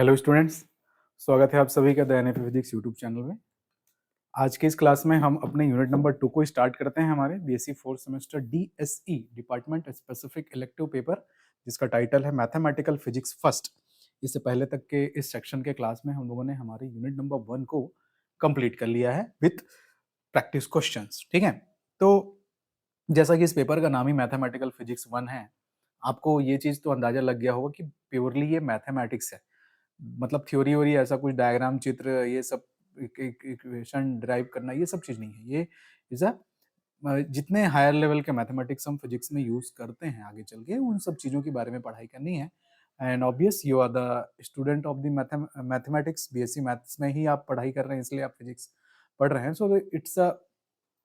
Hello students, स्वागत है आप सभी का the NF physics YouTube channel में। आज के इस क्लास में हम अपने यूनिट नंबर 2 को स्टार्ट करते हैं। हमारे BSc fourth semester DSE department specific elective paper, जिसका टाइटल है मैथमेटिकल फिजिक्स फर्स्ट। इससे पहले तक के इस सेक्शन के क्लास में हम लोगों ने हमारे यूनिट नंबर 1 को कंप्लीट कर लिया है विथ प्रैक्टिस क्वेश्चंस। ठीक है, तो जैसा कि इस पेपर का नाम ही मैथमेटिकल फिजिक्स 1 है, आपको ये चीज तो अंदाजा लग गया होगा कि प्योरली ये मैथमेटिक्स है। मतलब थ्योरी वोरी ऐसा कुछ डायग्राम चित्र ये सब इक्वेशन ड्राइव करना ये सब चीज नहीं है। ये इज अ जितने हायर लेवल के मैथमेटिक्स हम फिजिक्स में यूज करते हैं आगे चल के, उन सब चीजों के बारे में पढ़ाई करनी है। And obvious you are the student of the mathematics, BSc maths में ही आप पढ़ाई कर रहे हैं, इसलिए आप फिजिक्स पढ़ रहे हैं। सो इट्स अ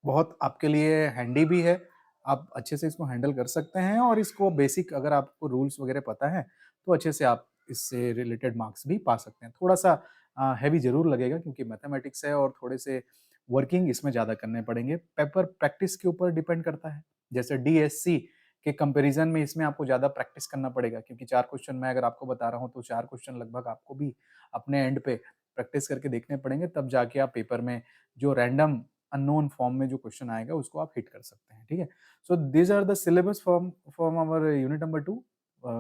बहुत आपके लिए हैंडी भी है, आप अच्छे से इसको हैंडल कर सकते हैं। और इसको बेसिक अगर आपको रूल्स वगैरह पता है तो अच्छे से आप इससे रिलेटेड मार्क्स भी पा सकते हैं। थोड़ा सा हैवी जरूर लगेगा क्योंकि मैथमेटिक्स है और थोड़े से वर्किंग इसमें ज़्यादा करने पड़ेंगे। पेपर प्रैक्टिस के ऊपर डिपेंड करता है। जैसे डीएससी के कंपैरिजन में इसमें आपको ज़्यादा प्रैक्टिस करना पड़ेगा, क्योंकि 4 क्वेश्चन मैं अगर आपको बता रहा हूँ तो 4 क्वेश्चन लगभग आपको भी अपने एंड पे प्रैक्टिस करके देखने पड़ेंगे, तब जाके आप पेपर में जो रैंडम अननोन फॉर्म में जो क्वेश्चन आएगा उसको आप हिट कर सकते हैं। ठीक है, so these are the syllabus from our unit number 2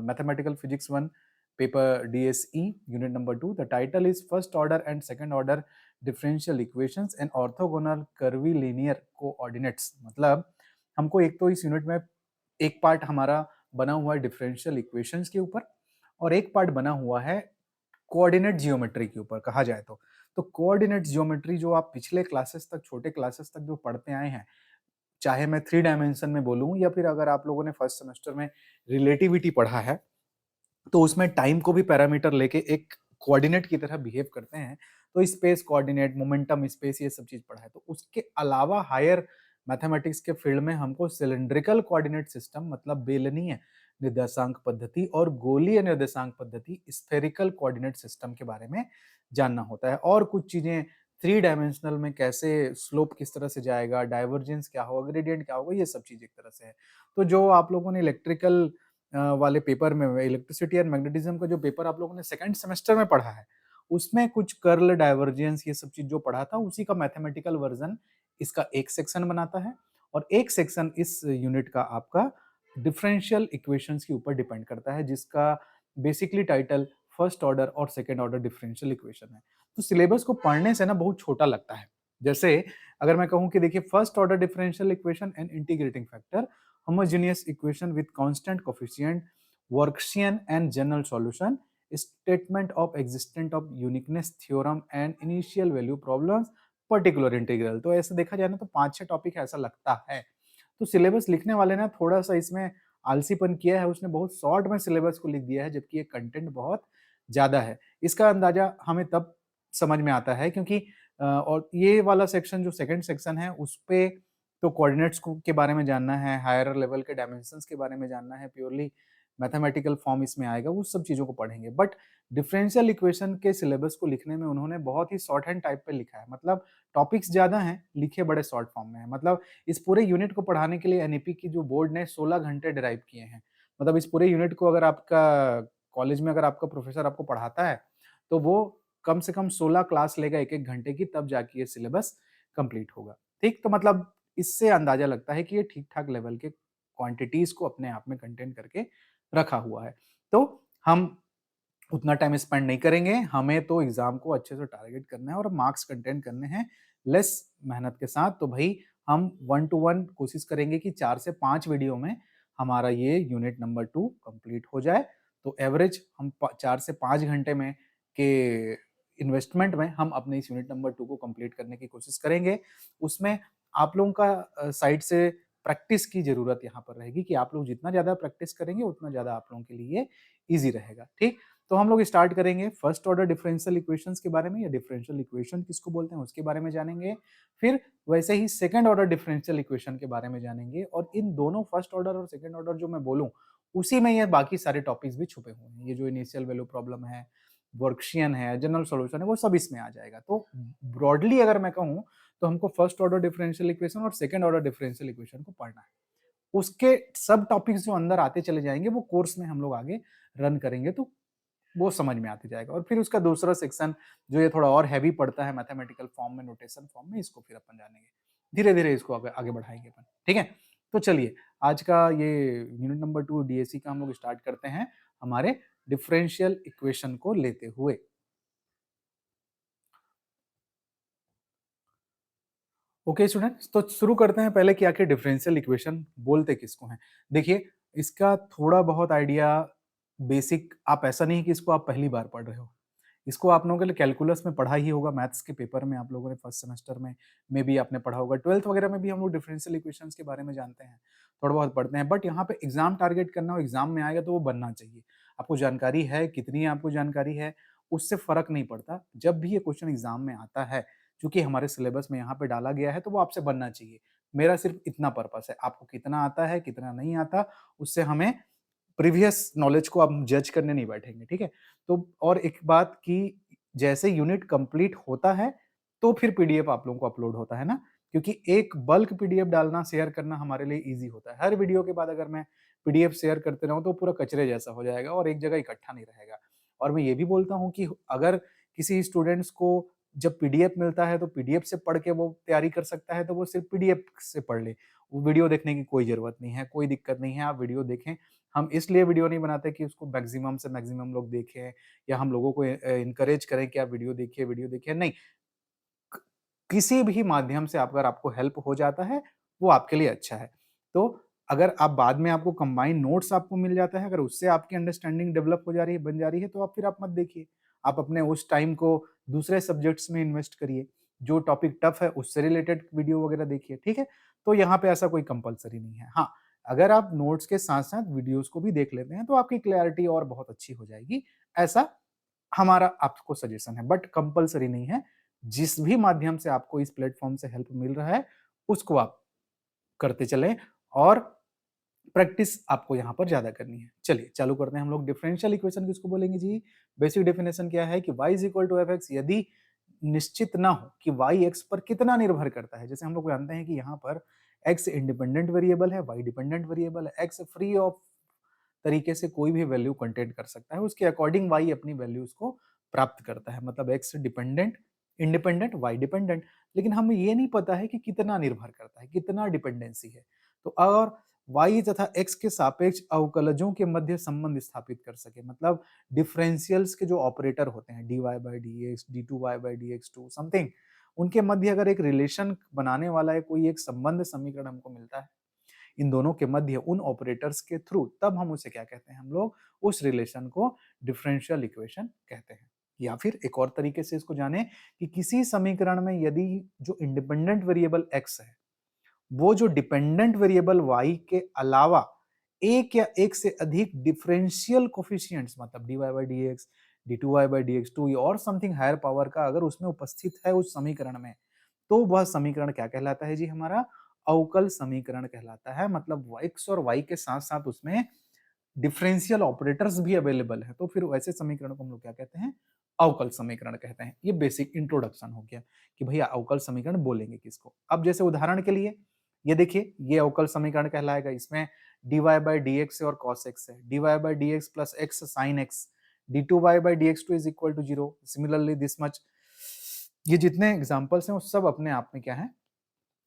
mathematical physics 1 paper DSE unit number 2। The title is first order and second order differential equations and orthogonal curvilinear coordinates. मतलब हमको एक तो इस यूनिट में एक पार्ट हमारा बना हुआ है डिफरेंशियल इक्वेशंस के ऊपर, और एक पार्ट बना हुआ है कोऑर्डिनेट जियोमेट्री के ऊपर कहा जाए तो कोऑर्डिनेट जियोमेट्री जो आप पिछले क्लासेस तक, छोटे क्लासेस तक जो पढ़ते आए हैं, चाहे मैं 3 डायमेंशन में बोलूं या फिर अगर आप लोगों ने फर्स्ट सेमेस्टर में रिलेटिविटी पढ़ा है, तो उसमें टाइम को भी पैरामीटर लेके एक कोऑर्डिनेट की तरह बिहेव करते हैं। तो स्पेस कोऑर्डिनेट, मोमेंटम स्पेस, ये सब चीज पढ़ा है। तो उसके अलावा हायर मैथमेटिक्स के फील्ड में हमको सिलिंड्रिकल कोऑर्डिनेट सिस्टम, मतलब बेलनीय निर्देशांक पद्धति, और गोलीय निर्देशांक पद्धति, स्फेरिकल कोऑर्डिनेट सिस्टम के बारे में जानना होता है। और कुछ चीजें 3 डायमेंशनल में कैसे स्लोप किस तरह से जाएगा, डाइवर्जेंस क्या होगा, ग्रेडियंट क्या होगा, ये सब चीज एक तरह से है। तो जो आप लोगों ने इलेक्ट्रिकल वाले पेपर में, इलेक्ट्रिसिटी एंड मैग्नेटिज्म का जो पेपर आप लोगों ने सेकंड सेमेस्टर में पढ़ा है, उसमें कुछ कर्ल, डाइवर्जेंस, ये सब चीज जो पढ़ा था, उसी का मैथमेटिकल वर्जन इसका एक सेक्शन बनाता है। और एक सेक्शन इस यूनिट का आपका डिफरेंशियल इक्वेशंस के ऊपर डिपेंड करता है, जिसका बेसिकली टाइटल फर्स्ट ऑर्डर और सेकेंड ऑर्डर डिफरेंशियल इक्वेशन है। तो सिलेबस को पढ़ने से ना बहुत छोटा लगता है। जैसे अगर मैं कहूं कि देखिए, first order differential equation and integrating factor, homogeneous equation with constant coefficient, Workshean and general solution, statement of existence of uniqueness theorem and initial value problems, particular integral. तो ऐसे देखा जाए ना तो 5-6 टॉपिक ऐसा लगता है। तो सिलेबस लिखने वाले ने थोड़ा सा इसमें आलसीपन किया है, उसने बहुत शॉर्ट में सिलेबस को लिख दिया है, जबकि ये कंटेंट बहुत ज्यादा है। इसका अंदाजा हमें तब समझ में आता है क्योंकि और ये वाला सेक्शन जो सेकंड सेक्शन है, उस पे तो कोऑर्डिनेट्स के बारे में जानना है, हायर लेवल के डायमेंशंस के बारे में जानना है, प्योरली मैथमेटिकल फॉर्म इसमें आएगा, उस सब चीजों को पढ़ेंगे। बट डिफरेंशियल इक्वेशन के सिलेबस को लिखने में उन्होंने बहुत ही शॉर्ट हैंड टाइप पे लिखा है। मतलब टॉपिक्स ज्यादा हैं, लिखे बड़े शॉर्ट फॉर्म में है। मतलब इस पूरे यूनिट को पढ़ाने के लिए एनईपी की जो बोर्ड ने 16 घंटे डिराइव किए हैं। मतलब इस पूरे यूनिट को अगर आपका कॉलेज में अगर आपका प्रोफेसर आपको पढ़ाता है, तो वो कम से कम 16 क्लास लेगा 1-1 घंटे की, तब जाके ये सिलेबस कंप्लीट होगा। ठीक, तो मतलब इससे अंदाजा लगता है कि ये ठीक ठाक लेवल के क्वांटिटीज को अपने आप में कंटेन करके रखा हुआ है। तो हम उतना टाइम स्पेंड नहीं करेंगे, हमें तो एग्जाम को अच्छे से टारगेट करना है और मार्क्स कंटेंट करने हैं लेस मेहनत के साथ। तो भाई हम 1 to 1 कोशिश करेंगे कि 4 से 5 वीडियो में हमारा ये यूनिट नंबर 2 कंप्लीट हो जाए। तो एवरेज हम 4 से 5 घंटे में के इन्वेस्टमेंट में हम अपने इस यूनिट नंबर 2 को कंप्लीट करने की कोशिश करेंगे। उसमें आप लोगों का साइड से प्रैक्टिस की जरूरत यहाँ पर रहेगी कि आप लोग जितना ज्यादा प्रैक्टिस करेंगे उतना ज्यादा आप लोगों के लिए ईजी रहेगा। ठीक, तो हम लोग स्टार्ट करेंगे फर्स्ट ऑर्डर डिफरेंशियल इक्वेशंस के बारे में, या डिफरेंशियल इक्वेशन किसको बोलते हैं उसके बारे में जानेंगे। फिर वैसे ही सेकंड ऑर्डर डिफरेंशियल इक्वेशन के बारे में जानेंगे। और इन दोनों फर्स्ट ऑर्डर और सेकंड ऑर्डर जो मैं बोलूं, उसी में ये बाकी सारे टॉपिक्स भी छुपे हुए हैं। ये जो इनिशियल वैल्यू प्रॉब्लम है, वर्कशियन है, जनरल सॉल्यूशन है, वो सब इसमें आ जाएगा। तो ब्रॉडली अगर मैं कहूँ तो हमको फर्स्ट ऑर्डर डिफरेंशियल इक्वेशन और सेकंड ऑर्डर डिफरेंशियल इक्वेशन को पढ़ना है। उसके सब टॉपिक्स जो अंदर आते चले जाएंगे वो कोर्स में हम लोग आगे रन करेंगे। तो वो समझ में आती जाएगा। और फिर उसका दूसरा सेक्शन जो ये थोड़ा और हैवी पड़ता है मैथमेटिकल फॉर्म में, नोटेशन फॉर्म में, इसको फिर अपन जानेंगे धीरे धीरे, इसको आगे आगे बढ़ाएंगे अपन, ठीक है। तो चलिए आज का ये यूनिट नंबर 2 डीएससी का हम लोग स्टार्ट करते हैं हमारे डिफरेंशियल इक्वेशन को लेते हुए। ओके स्टूडेंट्स, तो शुरू करते हैं पहले कि आखिर डिफरेंशियल इक्वेशन बोलते किसको हैं। देखिए इसका थोड़ा बहुत आइडिया बेसिक, आप ऐसा नहीं कि इसको आप पहली बार पढ़ रहे हो, इसको आप लोगों के लिए कैलकुलस में पढ़ा ही होगा, मैथ्स के पेपर में आप लोगों ने फर्स्ट सेमेस्टर में भी आपने पढ़ा होगा, 12th वगैरह में भी हम लोग डिफरेंशियल इक्वेशंस के बारे में जानते हैं, थोड़ा बहुत पढ़ते हैं। बट यहाँ पे एग्जाम टारगेट करना हो, एग्जाम में आएगा तो वो बनना चाहिए। आपको जानकारी है, कितनी आपको जानकारी है उससे फर्क नहीं पड़ता, जब भी ये क्वेश्चन एग्जाम में आता है क्योंकि हमारे सिलेबस में यहाँ पे डाला गया है तो वो आपसे बनना चाहिए। मेरा सिर्फ इतना पर्पस है, आपको कितना आता है कितना नहीं आता उससे हमें प्रीवियस नॉलेज को आप जज करने नहीं बैठेंगे, ठीक है। तो और एक बात कि जैसे यूनिट कंप्लीट होता है तो फिर पीडीएफ आप लोगों को अपलोड होता है ना, क्योंकि एक बल्क पीडीएफ डालना शेयर करना हमारे लिए इजी होता है। हर वीडियो के बाद अगर मैं पीडीएफ शेयर करते रहूं तो पूरा कचरे जैसा हो जाएगा और एक जगह इकट्ठा नहीं रहेगा। और मैं ये भी बोलता हूँ कि अगर किसी स्टूडेंट्स को जब पीडीएफ मिलता है तो पीडीएफ से पढ़ के वो तैयारी कर सकता है तो वो सिर्फ पीडीएफ से पढ़ ले, वो वीडियो देखने की कोई जरूरत नहीं है, कोई दिक्कत नहीं है, आप वीडियो देखें। हम इसलिए वीडियो नहीं बनाते कि उसको मैक्सिमम से मैक्सिमम लोग देखें या हम लोगों को इनकरेज करें कि आप वीडियो देखिए नहीं। किसी भी माध्यम से अगर आपको हेल्प हो जाता है वो आपके लिए अच्छा है। तो अगर आप बाद में आपको कंबाइंड नोट्स आपको मिल जाता है, अगर उससे आपकी अंडरस्टैंडिंग डेवलप हो जा रही है, बन जा रही है, तो आप फिर आप मत देखिए, आप अपने उस टाइम को दूसरे सब्जेक्ट्स में इन्वेस्ट करिए, जो टॉपिक टफ है उससे रिलेटेड वीडियो वगैरह देखिए, ठीक है। तो यहाँ पे ऐसा कोई कंपलसरी नहीं है। हाँ, अगर आप नोट्स के साथ साथ वीडियोस को भी देख लेते हैं तो आपकी क्लैरिटी और बहुत अच्छी हो जाएगी, ऐसा हमारा आपको सजेशन है, बट कंपलसरी नहीं है। जिस भी माध्यम से आपको इस प्लेटफॉर्म से हेल्प मिल रहा है उसको आप करते चलें और प्रैक्टिस आपको यहाँ पर ज्यादा करनी है। चलिए चालू करते हैं हम लोग। डिफरेंशियल इक्वेशन किसको बोलेंगे जी? बेसिक डेफिनेशन क्या है कि y is equal to F X यदि निश्चित ना हो कि y x पर कितना निर्भर करता है। जैसे हम लोग जानते हैं कि यहाँ पर x इंडिपेंडेंट वेरिएबल है, y डिपेंडेंट वेरिएबल है, x फ्री ऑफ तरीके से कोई भी वैल्यू कंटेंट कर सकता है, उसके अकॉर्डिंग y अपनी वैल्यूज को प्राप्त करता है। मतलब x dependent independent, y dependent, लेकिन हमें ये नहीं पता है कि कितना निर्भर करता है, कितना डिपेंडेंसी है। तो और y तथा x के सापेक्ष अवकलजों के मध्य संबंध स्थापित कर सके, मतलब डिफरेंशियल्स के जो ऑपरेटर होते हैं dy by dx, d2y by dx2 something, उनके मध्य अगर एक रिलेशन बनाने वाला है कोई एक संबंध समीकरण हमको मिलता है इन दोनों के मध्य उन ऑपरेटर्स के थ्रू, तब हम उसे क्या कहते हैं, हम लोग उस रिलेशन को डिफरेंशियल इक्वेशन कहते हैं। या फिर एक और तरीके से इसको जाने कि किसी समीकरण में यदि जो इंडिपेंडेंट वेरिएबल x है वो जो डिपेंडेंट वेरिएबल y के अलावा एक या एक से अधिक डिफरेंशियल कोफिशिएंट्स, मतलब dy by dx, d2y by dx2 और समथिंग हायर पावर का अगर उसमें उपस्थित है उस समीकरण में, तो वह समीकरण क्या कहलाता है जी? हमारा अवकल समीकरण कहलाता है। मतलब x और y के साथ साथ उसमें डिफरेंशियल ऑपरेटर्स भी अवेलेबल है, तो फिर वैसे समीकरण को हम लोग क्या कहते हैं? अवकल समीकरण कहते हैं। ये बेसिक इंट्रोडक्शन हो गया कि भैया अवकल समीकरण बोलेंगे किसको। अब जैसे उदाहरण के लिए ये देखिए, ये अवकल समीकरण कहलाएगा, इसमें dy by dx और cos x है, dy by dx plus x sin x, d2y by dx2 is equal to 0, similarly this much. ये जितने एग्जांपल्स हैं वो सब अपने आप में क्या है?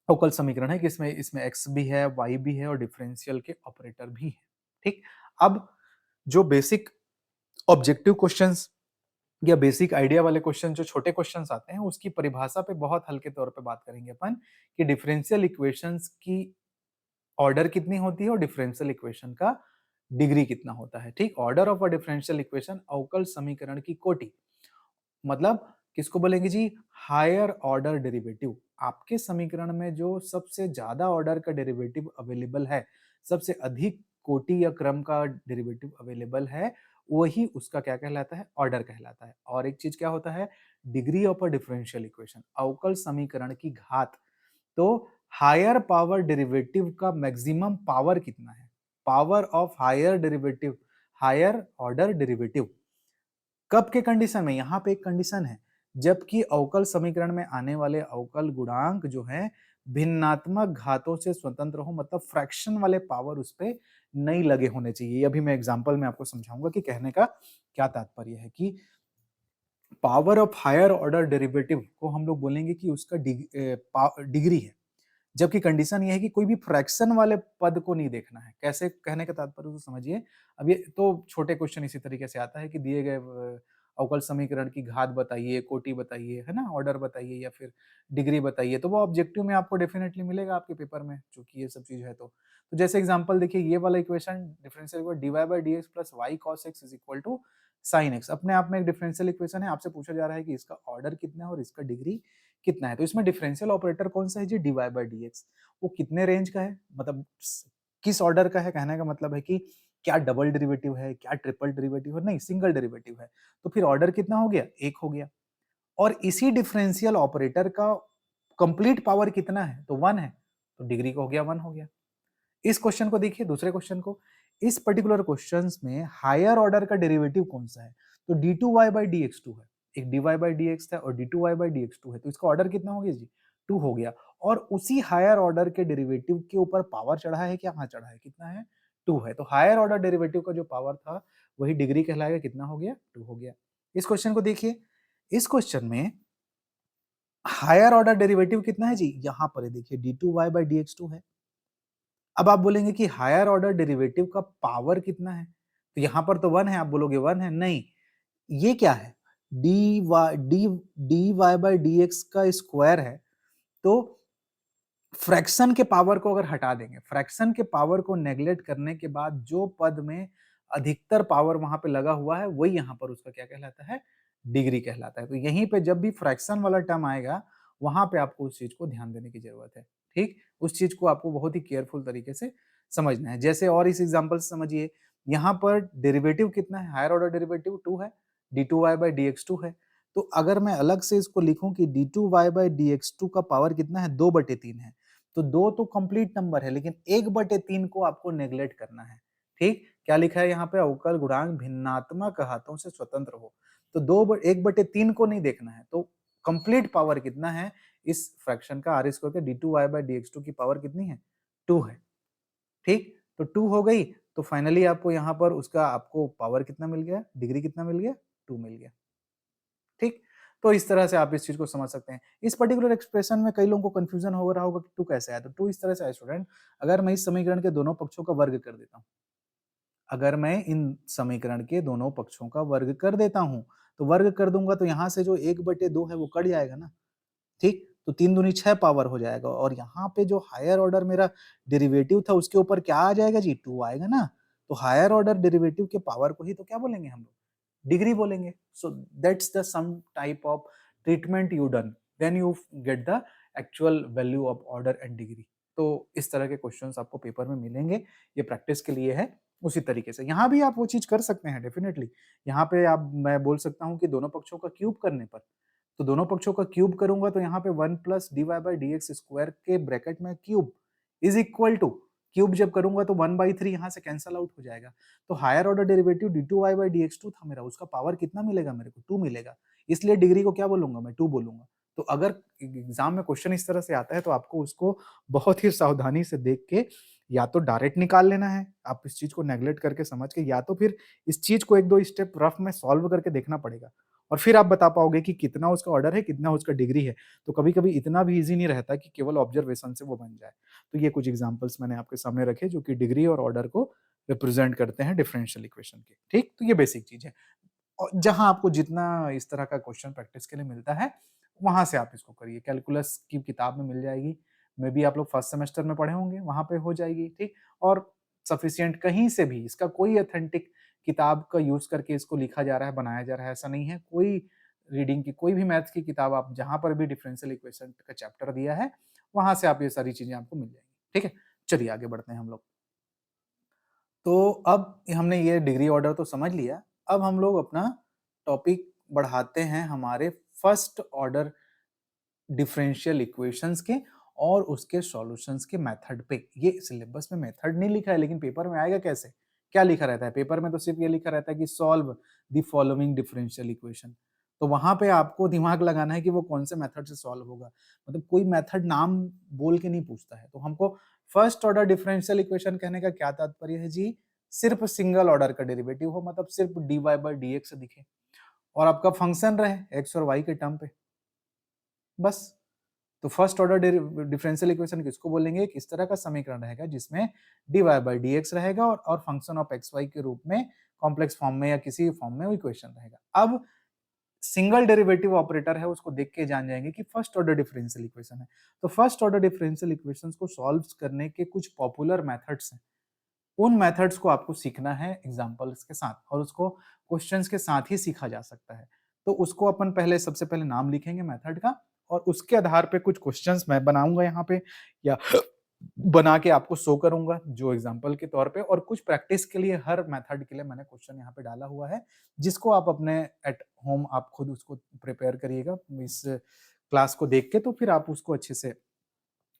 अवकल समीकरण है कि इसमें इसमें x भी है, y भी है और डिफरेंशियल के ऑपरेटर भी है, ठीक। अब जो बेसिक ऑब्जेक्टिव क्वेश्चंस या बेसिक आइडिया वाले क्वेश्चन, जो छोटे क्वेश्चंस आते हैं, उसकी परिभाषा पे बहुत हल्के तौर पे बात करेंगे अपन कि डिफरेंशियल इक्वेशंस की ऑर्डर कितनी होती है और डिफरेंशियल इक्वेशन का डिग्री कितना होता है, ठीक। Order of a differential equation, अवकल समीकरण की कोटि, मतलब किसको बोलेंगे जी? Higher order derivative. आपके समीकरण में जो सबसे ज्यादा ऑर्डर का डेरिवेटिव अवेलेबल है, सबसे अधिक कोटि या क्रम का डेरिवेटिव अवेलेबल है, वही उसका क्या कहलाता है? ऑर्डर कहलाता है। और एक चीज क्या होता है? Degree of a differential equation, अवकल समीकरण की घात। तो हायर पावर डेरिवेटिव का मैक्सिमम पावर कितना है? Power of higher derivative, higher order derivative कब के कंडीशन में? यहाँ पे एक कंडीशन है जबकि अवकल समीकरण में आने वाले अवकल गुणांक जो है भिन्नात्मक घातों से स्वतंत्र हो, मतलब फ्रैक्शन वाले पावर उस पे नहीं लगे होने चाहिए। अभी मैं एग्जांपल में आपको समझाऊंगा कि कहने का क्या तात्पर्य है कि power of higher order derivative को हम लोग बोलेंगे कि उसका डिग्री है, जबकि कंडीशन ये है कि कोई भी फ्रैक्शन वाले पद को नहीं देखना है। कैसे कहने का तात्पर्य तो समझिए। अब ये तो छोटे क्वेश्चन इसी तरीके से आता है कि दिए गए अवकल समीकरण की घात बताइए, कोटि बताइए, है ना, ऑर्डर बताइए या फिर डिग्री बताइए, तो वो ऑब्जेक्टिव में आपको डेफिनेटली मिलेगा आपके पेपर में, चूंकि ये सब चीज है। तो जैसे एग्जांपल देखिए, ये वाला equation differential equation dy by dx plus y cos x is equal to sin x, अपने आप में एक डिफरेंशियल इक्वेशन है। आपसे पूछा जा रहा है कि इसका ऑर्डर कितना है और इसका डिग्री कितना है। तो इसमें डिफरेंशियल ऑपरेटर कौन सा है जी, dy बाई dx। वो कितने रेंज का है, मतलब किस ऑर्डर का है, कहने का मतलब है कि क्या डबल डेरिवेटिव है, क्या ट्रिपल डेरिवेटिव है, नहीं सिंगल डेरिवेटिव है। तो फिर ऑर्डर कितना हो गया, एक हो गया। और इसी डिफरेंशियल ऑपरेटर का कंप्लीट पावर कितना है, तो 1 है, तो डिग्री का हो गया 1 हो गया। इस क्वेश्चन को देखिए, दूसरे क्वेश्चन को। इस पर्टिकुलर क्वेश्चन में हायर ऑर्डर का डेरिवेटिव कौन सा है, तो d2y बाई dx2 है। एक dy बाई dx था और d2y बाई dx2 है, तो इसका ऑर्डर कितना हो गया जी, 2 हो गया। और उसी हायर ऑर्डर के डेरिवेटिव के ऊपर पावर चढ़ा है क्या, हाँ चढ़ा है, कितना है, 2 है। तो हायर ऑर्डर डेरिवेटिव का जो पावर था वही डिग्री कहलाएगा, कितना हो गया, 2 हो गया। इस क्वेश्चन को देखिए, इस क्वेश्चन में हायर ऑर्डर डेरिवेटिव कितना है जी, यहां पर है, देखिए d2y बाई dx2 है। अब आप बोलेंगे कि हायर ऑर्डर डेरिवेटिव का पावर कितना है, तो यहां पर तो 1 है, आप बोलोगे 1 है, नहीं, ये क्या है, dy बाई dx का स्क्वायर है। तो फ्रैक्शन के पावर को अगर हटा देंगे, फ्रैक्शन के पावर को नेग्लेक्ट करने के बाद जो पद में अधिकतर पावर वहां पे लगा हुआ है वही यहां पर उसका क्या कहलाता है, डिग्री कहलाता है। तो यहीं पे जब भी फ्रैक्शन वाला टर्म आएगा वहां पे आपको उस चीज को ध्यान देने की जरूरत है। ठीक, उस चीज को आपको बहुत ही केयरफुल तरीके से समझना है। जैसे और इस एग्जाम्पल से समझिए, यहाँ पर डेरिवेटिव कितना है, हायर ऑर्डर डेरिवेटिव 2 है, d2y बाई dx2 है। तो अगर मैं अलग से इसको लिखूं कि d2y बाई dx2 का पावर कितना है, 2/3 है। तो 2 तो कंप्लीट नंबर है, लेकिन 1/3 को आपको नेग्लेक्ट करना है। ठीक, क्या लिखा है यहाँ पे, अवकल गुणांक भिन्नात्मक हाथों से स्वतंत्र हो। तो 1/3 को नहीं देखना है। तो कंप्लीट पावर कितना है इस फ्रैक्शन का, आर स्क्वायर के d2y बाई dx2 की पावर कितनी है, 2 है। ठीक, तो 2 हो गई। तो फाइनली आपको यहाँ पर उसका आपको पावर कितना मिल गया, डिग्री कितना मिल गया, 2 मिल गया। ठीक, तो इस तरह से आप इस चीज को समझ सकते हैं। इस पर्टिकुलर एक्सप्रेशन में कई लोगों को कंफ्यूजन हो रहा होगा कि 2 कैसे आया, तो 2 इस तरह से आया स्टूडेंट। अगर मैं इस समीकरण के दोनों पक्षों का वर्ग कर देता हूँ, अगर मैं इन समीकरण के दोनों पक्षों का वर्ग कर देता हूं, तो वर्ग कर दूंगा तो यहां से जो 1/2 है वो कट जाएगा ना। ठीक, तो 3 दूनी 6 पावर हो जाएगा, और यहाँ पे जो हायर ऑर्डर मेरा डेरिवेटिव था उसके ऊपर क्या आ जाएगा जी, 2 आएगा ना। तो हायर ऑर्डर डेरिवेटिव के पावर को ही तो क्या बोलेंगे हम लोग, डिग्री बोलेंगे। So that's the some type of treatment you done, then you get the actual value of order and degree. तो इस तरह के क्वेश्चंस आपको पेपर में मिलेंगे, ये प्रैक्टिस के लिए है। उसी तरीके से यहाँ भी आप वो चीज कर सकते हैं डेफिनेटली। यहाँ पे आप, मैं बोल सकता हूँ कि दोनों पक्षों का क्यूब करने पर, तो दोनों पक्षों का क्यूब करूंगा तो यहाँ पे 1 plus dy by dx square के ब्रैकेट में cube is equal to, cube जब करूंगा तो 1/3 यहाँ से कैंसल आउट हो जाएगा। तो higher order derivative d2y by dx2 था मेरा, उसका पावर कितना मिलेगा मेरे को, 2 मिलेगा। इसलिए डिग्री को क्या बोलूंगा मैं, 2 बोलूंगा। तो अगर एग्जाम में क्वेश्चन इस तरह से आता है तो आपको उसको बहुत ही सावधानी से देख के या तो डायरेक्ट निकाल लेना है, आप इस चीज को नेग्लेक्ट करके समझ के, या तो फिर इस चीज को 1-2 स्टेप रफ में सॉल्व करके देखना पड़ेगा, और फिर आप बता पाओगे कि कितना उसका ऑर्डर है, कितना उसका डिग्री है। तो कभी-कभी इतना भी ईज़ी नहीं रहता कि केवल ऑब्जर्वेशन से वो बन जाए। तो ये कुछ एग्जांपल्स मैंने आपके सामने रखे जो कि डिग्री और ऑर्डर को रिप्रेजेंट करते हैं डिफरेंशियल इक्वेशन के। ठीक? तो ये बेसिक चीज़ है। और जहाँ आपको जितना इस तरह का क्वेश्चन प्रैक्टिस के लिए मिलता है, वहाँ से आप इसको करिए। कैलकुलस की किताब में मिल जाएगी। मेबी आप लोग फर्स्ट सेमेस्टर में पढ़े होंगे, वहाँ पे हो जाएगी, ठीक? और सफिशिएंट कहीं से भी इसका कोई ऑथेंटिक किताब का यूज़ करके इसको लिखा जा रहा है, बनाया जा रहा है, ऐसा नहीं है। कोई रीडिंग की, कोई भी मैथ्स की किताब आप जहाँ पर भी डिफरेंशियल इक्वेशन का चैप्टर दिया है, वहाँ से आप ये सारी चीज़ें आपको मिल जाएँगी, ठीक है? चलिए आगे बढ़ते हैं हम लोग। तो अब हमने ये डिग्री ऑर्डर तो समझ लिया, अब हम लोग अपना टॉपिक बढ़ाते हैं हमारे फर्स्ट ऑर्डर डिफरेंशियल इक्वेशंस के और उसके सॉल्यूशंस के मेथड पे। ये सिलेबस में मेथड नहीं लिखा है, लेकिन पेपर में आएगा कैसे, क्या लिखा रहता है पेपर में, तो सिर्फ ये लिखा रहता है कि solve the following differential equation. तो वहां पे आपको दिमाग लगाना है कि वो कौन से मेथड से सॉल्व होगा, मतलब कोई मेथड नाम बोल के नहीं पूछता है। तो हमको फर्स्ट ऑर्डर डिफरेंशियल इक्वेशन कहने का क्या तात्पर्य है जी, सिर्फ सिंगल ऑर्डर का डेरिवेटिव हो, मतलब सिर्फ dy बाई डी एक्स दिखे और आपका फंक्शन रहे एक्स और वाई के टर्म पे, बस। तो फर्स्ट ऑर्डर डिफरेंशियल इक्वेशन किसको बोलेंगे? एक इस तरह का समीकरण रहेगा जिसमें dy बाई डी एक्स रहेगा और फंक्शन ऑफ एक्स वाई के रूप में कॉम्प्लेक्स फॉर्म में या किसी फॉर्म में वो इक्वेशन रहेगा। अब सिंगल डेरिवेटिव ऑपरेटर है, उसको देख के जान जाएंगे कि फर्स्ट ऑर्डर डिफरेंशियल इक्वेशन है। तो फर्स्ट ऑर्डर डिफरेंशियल इक्वेशंस को सॉल्व करने के कुछ पॉपुलर मेथड्स हैं, उन मेथड्स को आपको सीखना है एग्जांपल्स के साथ, और उसको क्वेश्चंस के साथ ही सीखा जा सकता है। तो उसको अपन पहले सबसे पहले नाम लिखेंगे मेथड का, और उसके आधार पे कुछ क्वेश्चंस मैं बनाऊंगा यहाँ पे या बना के आपको शो करूंगा जो एग्जांपल के तौर पे, और कुछ प्रैक्टिस के लिए हर मेथड के लिए मैंने क्वेश्चन यहाँ पे डाला हुआ है, जिसको आप अपने एट होम आप खुद उसको प्रिपेयर करिएगा इस क्लास को देख के, तो फिर आप उसको अच्छे से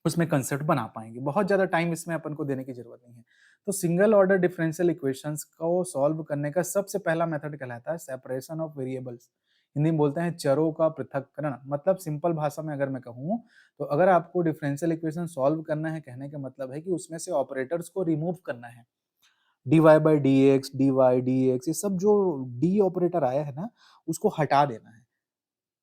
उसमें कंसेप्ट बना पाएंगे। बहुत ज्यादा टाइम इसमें अपन को देने की जरूरत नहीं है। तो सिंगल ऑर्डर डिफरेंशियल इक्वेशंस को सॉल्व करने का सबसे पहला मेथड कहलाता है सेपरेशन ऑफ वेरिएबल्स। हिंदी में बोलते हैं चरों का पृथक्करण। मतलब सिंपल भाषा में अगर मैं कहूँ तो अगर आपको डिफरेंशियल इक्वेशन सॉल्व करना है, कहने का मतलब है कि उसमें से ऑपरेटर्स को रिमूव करना है। dy by D X, D Y D X, ये सब जो डी ऑपरेटर आया है ना, उसको हटा देना है।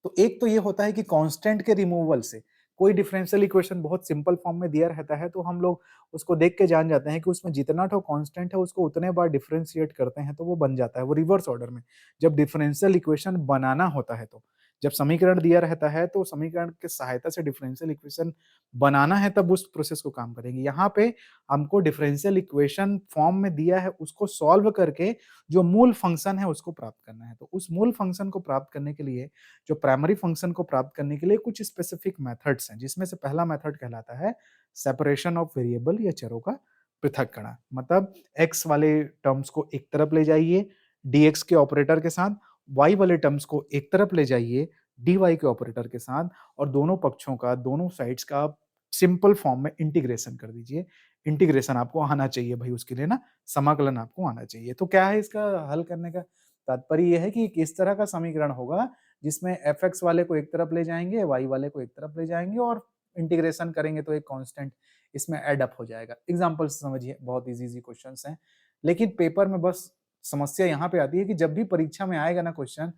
तो एक तो ये होता है कि कांस्टेंट के रिमूवल से, कोई डिफरेंशियल इक्वेशन बहुत सिंपल फॉर्म में दिया रहता है तो हम लोग उसको देख के जान जाते हैं कि उसमें जितना तो कांस्टेंट है उसको उतने बार डिफरेंशिएट करते हैं तो वो बन जाता है, वो रिवर्स ऑर्डर में। जब डिफरेंशियल इक्वेशन बनाना होता है, तो जब समीकरण दिया रहता है तो समीकरण के सहायता से डिफरेंशियल इक्वेशन बनाना है, तब उस प्रोसेस को काम करेंगे। यहाँ पे हमको डिफरेंशियल इक्वेशन फॉर्म में दिया है, उसको सॉल्व करके जो मूल फंक्शन है उसको प्राप्त करना है। तो उस मूल फंक्शन को प्राप्त करने के लिए, जो प्राइमरी फंक्शन को प्राप्त करने के लिए कुछ स्पेसिफिक मेथड्स हैं, जिसमें से पहला मेथड कहलाता है सेपरेशन ऑफ वेरिएबल या चरों का पृथक्करण। मतलब x वाले टर्म्स को एक तरफ ले जाइए dx के ऑपरेटर के साथ, y वाले टर्म्स को एक तरफ ले जाइए dy के ऑपरेटर के साथ, और दोनों पक्षों का, दोनों साइड्स का सिंपल फॉर्म में इंटीग्रेशन कर दीजिए। इंटीग्रेशन आपको आना चाहिए भाई, उसके लिए ना समाकलन आपको आना चाहिए। तो क्या है इसका हल करने का तात्पर्य? यह है कि किस तरह का समीकरण होगा जिसमें fx वाले को एक तरफ ले जाएंगे, y वाले को एक तरफ ले जाएंगे और इंटीग्रेशन करेंगे तो एक कांस्टेंट इसमें ऐड अप हो जाएगा। एग्जांपल से समझिए, बहुत इजी क्वेश्चंस हैं, लेकिन पेपर में बस समस्या यहाँ पे आती है कि जब भी परीक्षा में आएगा ना क्वेश्चन,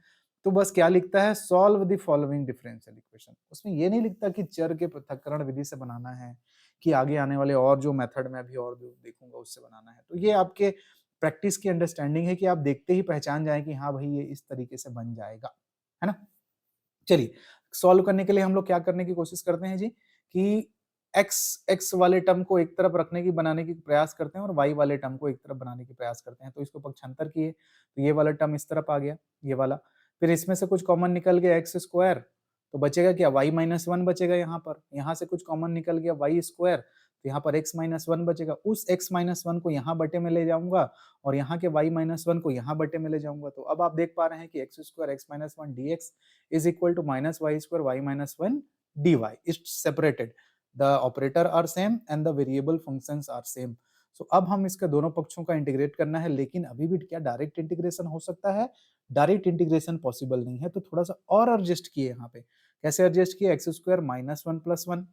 तो बस क्या लिखता है, solve the following differential equation. उसमें ये नहीं लिखता कि चर के पृथक्करण विधि से बनाना है, कि आगे आने वाले और जो मेथड में अभी और देखूंगा उससे बनाना है। तो ये आपके प्रैक्टिस की अंडरस्टैंडिंग है कि आप देखते ही पहचान जाए कि हाँ भाई ये इस तरीके से बन जाएगा, है ना। चलिए, सॉल्व करने के लिए हम लोग क्या करने की कोशिश करते हैं जी, कि x वाले टर्म को एक तरफ रखने की, बनाने की प्रयास करते हैं, और y वाले टर्म को एक तरफ बनाने की प्रयास करते हैं। तो इसको पक्षांतर किए तो ये वाला टर्म इस तरफ आ गया, ये वाला। फिर इसमें से कुछ कॉमन निकल गया एक्स स्क्वायर, तो बचेगा क्या, y माइनस वन बचेगा यहाँ पर। यहाँ से कुछ कॉमन निकल गया वाई स्क्वायर, तो यहाँ पर x माइनस वन बचेगा। उस x माइनस वन को यहाँ बटे में ले जाऊंगा और यहाँ के y माइनस वन को यहाँ बटे में ले जाऊंगा। तो अब आप देख पा रहे हैं कि X square x minus one D x is equal to minus y square y minus 1 dy. It's separated. The operator are same and the variable functions are same. So अब हम इसका दोनों पक्षों का इंटीग्रेट करना है, लेकिन अभी भी क्या डायरेक्ट इंटीग्रेशन हो सकता है? डायरेक्ट इंटीग्रेशन पॉसिबल नहीं है, तो थोड़ा सा और एडजस्ट किए यहाँ पे। कैसे एडजस्ट किया, x square minus one plus one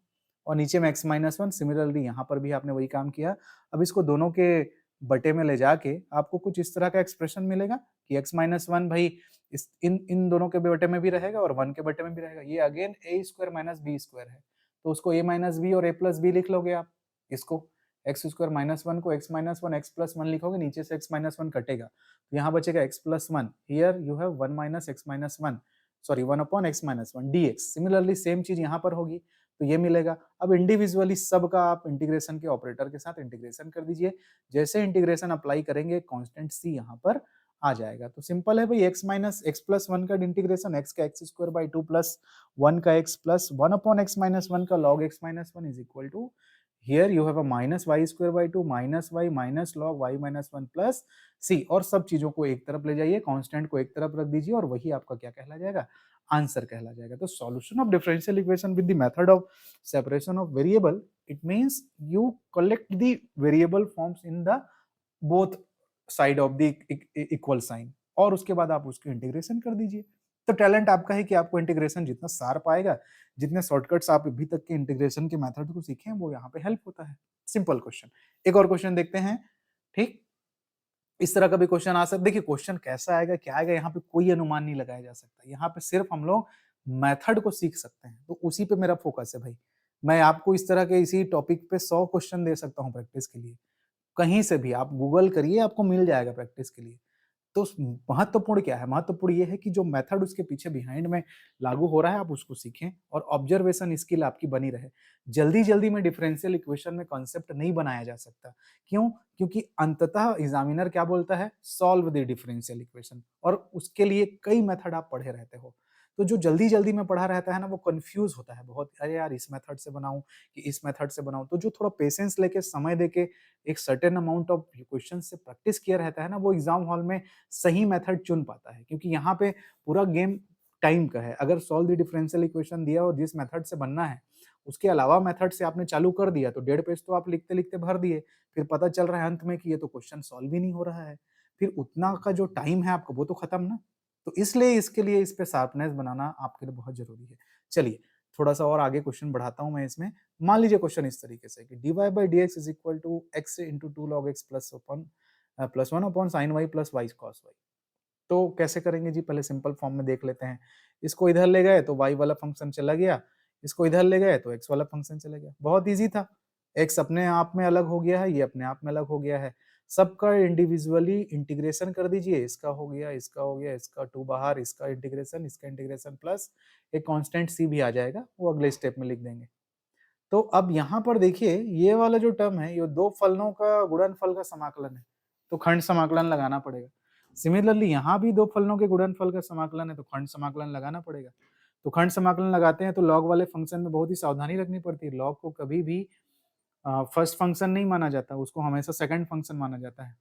और नीचे में एक्स माइनस वन। सिमिलरली यहाँ पर भी आपने वही काम किया। अब इसको दोनों के बटे में ले जाके आपको कुछ इस तरह का एक्सप्रेशन मिलेगा कि एक्स माइनस वन भाई इस इन दोनों के बटे में भी रहेगा और वन के बटे में भी रहेगा। ये अगेन ए स्क्वायर माइनस बी स्क्वायर है, तो उसको ए माइनस बी और ए प्लस बी लिख लोगे आप। इसको एक्स स्क्वायर माइनस वन को x minus one x plus one लिखोगे, नीचे से एक्स माइनस वन कटेगा तो यहाँ बचेगा x plus one. Here you have one minus x minus one, sorry one upon x minus one D x. Similarly same चीज यहाँ पर होगी, तो ये मिलेगा। अब इंडिविजुअली सबका आप इंटीग्रेशन के ऑपरेटर के साथ इंटीग्रेशन कर दीजिए। जैसे इंटीग्रेशन अप्लाई करेंगे, कांस्टेंट सी यहाँ पर आ जाएगा। तो सिंपल है भाई, x minus x plus one का इंटीग्रेशन, x का x square by two plus one का x plus one upon x minus one का log x minus one is equal to, here you have a minus y square by two minus y minus log y minus one plus C. और सब चीजों को एक तरफ ले जाइए, constant को एक तरफ रख दीजिए, और वही आपका क्या कहला जाएगा, आंसर कहला जाएगा। तो solution of differential equation with the method of separation of variable, it means you collect the variable forms in the both side of the equal sign, और उसके बाद आप उसको इंटीग्रेशन कर दीजिए। तो टैलेंट आपका है कि आपको इंटीग्रेशन जितना शार्प आएगा, जितने शॉर्टकट्स आप अभी तक के इंटीग्रेशन के मेथड को सीखे हैं, वो यहाँ पे हेल्प होता है। Simple question. एक और क्वेश्चन देखते हैं, ठीक। इस तरह का भी क्वेश्चन आ सकता। देखिए क्वेश्चन कैसा आएगा, क्या आएगा, यहाँ पे कोई अनुमान नहीं लगाया जा सकता। यहाँ पे सिर्फ हम लोग मेथड को सीख सकते हैं, तो उसी पे मेरा फोकस है भाई। मैं आपको इस तरह के इसी टॉपिक पे 100 क्वेश्चन दे सकता हूँ प्रैक्टिस के लिए। कहीं से भी आप गूगल करिए, आपको मिल जाएगा प्रैक्टिस के लिए। तो महत्वपूर्ण क्या है? महत्वपूर्ण ये है कि जो मेथड उसके पीछे बिहाइंड में लागू हो रहा है, आप उसको सीखें और ऑब्जर्वेशन स्किल आपकी बनी रहे। जल्दी-जल्दी में डिफरेंशियल इक्वेशन में कॉन्सेप्ट नहीं बनाया जा सकता। क्यों? क्योंकि अंततः एग्जामिनर क्या बोलता है? सॉल्व द डिफरेंशियल इक्वेशन, और उसके लिए कई मेथड आप पढ़े रहते हो। तो जो जल्दी-जल्दी में पढ़ा रहता है ना, वो कन्फ्यूज़ होता है बहुत। अरे यार! इस मेथड से बनाऊँ कि इस मेथड से बनाऊँ? तो जो थोड़ा पेशेंस लेके, समय देके एक सर्टेन अमाउंट ऑफ क्वेश्चन से प्रैक्टिस किया रहता है ना, वो एग्जाम हॉल में सही मेथड चुन पाता है। क्योंकि यहाँ पे पूरा गेम टाइम का है। अगर सॉल्व द डिफरेंशियल इक्वेशन दिया और जिस मेथड से बनना है, उसके अलावा मेथड से आपने चालू कर दिया, तो 1.5 पेज तो आप लिखते-लिखते भर दिए। फिर पता चल रहा है अंत में कि ये तो क्वेश्चन सॉल्व ही नहीं हो रहा है। फिर उतना का जो टाइम है आपका, वो तो खत्म ना। तो इसलिए इसके लिए इस पे शार्पनेस बनाना आपके लिए बहुत ज़रूरी है। चलिए, थोड़ा-सा और आगे क्वेश्चन बढ़ाता हूँ मैं इसमें। मान लीजिए क्वेश्चन इस तरीके से कि dy by dx is equal to x into 2 log x plus 1 upon sin y plus y cos y। तो कैसे करेंगे जी? पहले सिंपल फॉर्म में देख लेते हैं। इसको इधर ले गए तो y वाला फंक्शन चला गया, इसको इधर ले गए तो x वाला फंक्शन चला गया। बहुत ईज़ी था। x अपने आप में अलग हो गया है, ये अपने आप में अलग हो गया है। सबका इंडिविजुअली इंटीग्रेशन कर दीजिए। इसका हो गया, इसका हो गया, इसका 2 बाहर, इसका इंटीग्रेशन प्लस एक कांस्टेंट c भी आ जाएगा, वो अगले स्टेप में लिख देंगे। तो अब यहाँ पर देखिए, ये वाला जो टर्म है, ये 2 फलनों का गुणनफल का समाकलन है, तो खंड समाकलन लगाना पड़ेगा। सिमिलरली यहाँ भी 2 फलनों के गुणनफल का समाकलन है, तो खंड समाकलन लगाना पड़ेगा। तो खंड समाकलन लगाते हैं तो लॉग वाले फंक्शन में बहुत ही सावधानी रखनी पड़ती है। लॉग को कभी भी फर्स्ट फंक्शन नहीं माना जाता, उसको हमेशा सेकंड फंक्शन माना जाता है।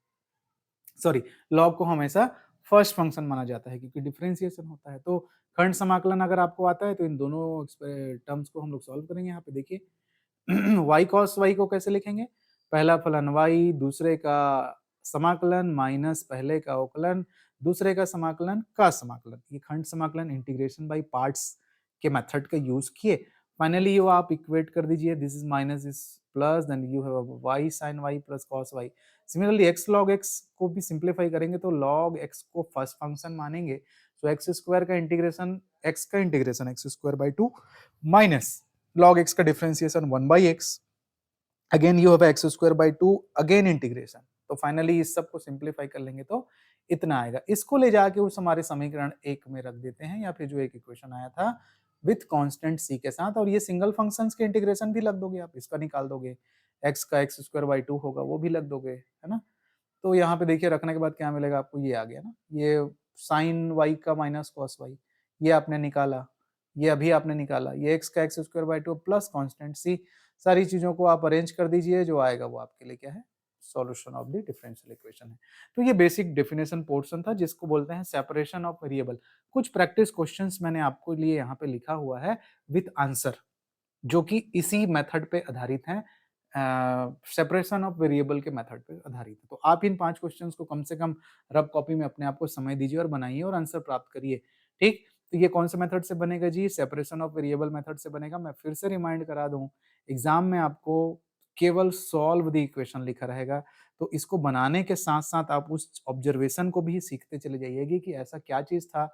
सॉरी, लॉग को हमेशा फर्स्ट फंक्शन माना जाता है, क्योंकि डिफरेंशिएशन होता है। तो खंड समाकलन अगर आपको आता है, तो इन दोनों टर्म्स को हम लोग सॉल्व करेंगे। यहाँ पे देखिए, y cos y को कैसे लिखेंगे? पहला फलन y, दूसरे का समाकलन माइनस पहले का अवकलन, दूसरे का समाकलन का समाकलन। ये खंड समाकलन इंटीग्रेशन बाय पार्ट्स के मेथड का यूज किए। फाइनली ये आप इक्वेट कर दीजिए, this is minus this plus, then you have y sin y plus cos y। Similarly x log x को भी सिंप्लीफाई करेंगे तो log x को फर्स्ट फंक्शन मानेंगे, तो एक्स स्क्वायर का integration, x square by 2 minus log x का differentiation 1 by x, again you have x square by 2, again integration. तो फाइनली इस सब को सिंप्लीफाई कर लेंगे तो इतना आएगा। इसको ले जाके उस हमारे समीकरण 1 में रख देते हैं, या फिर जो एक इक्वेशन आया था विथ कांस्टेंट c के साथ, और ये सिंगल फंक्शंस के इंटीग्रेशन भी लग दोगे आप, इसका निकाल दोगे, x का एक्स स्क्वायर बाई 2 होगा वो भी लग दोगे, है ना। तो यहाँ पे देखिए रखने के बाद क्या मिलेगा आपको, ये आ गया ना, ये साइन y का माइनस कॉस y, ये आपने निकाला, ये अभी आपने निकाला, ये x का x square by 2 plus constant c। सारी चीजों को आप अरेंज कर दीजिए, जो आएगा वो आपके लिए क्या है, solution of the differential equation है। तो ये बेसिक डेफिनेशन पोर्शन था, जिसको बोलते हैं सेपरेशन ऑफ वेरिएबल। कुछ प्रैक्टिस क्वेश्चंस मैंने आपको लिए यहाँ पे लिखा हुआ है विथ आंसर, जो कि इसी मेथड पे आधारित हैं, सेपरेशन ऑफ वेरिएबल के मेथड पे आधारित है। तो आप इन 5 क्वेश्चंस को कम से कम रफ कॉपी में अपने आप को समय दीजिए और बनाइए और आंसर प्राप्त करिए, ठीक। तो ये कौन से मेथड से बनेगा जी? सेपरेशन ऑफ वेरिएबल मेथड से बनेगा। मैं फिर से रिमाइंड करा दूं, एग्जाम में आपको केवल सॉल्व द इक्वेशन लिखा रहेगा, तो इसको बनाने के साथ साथ आप उस ऑब्जर्वेशन को भी सीखते चले जाइएगा कि ऐसा क्या चीज था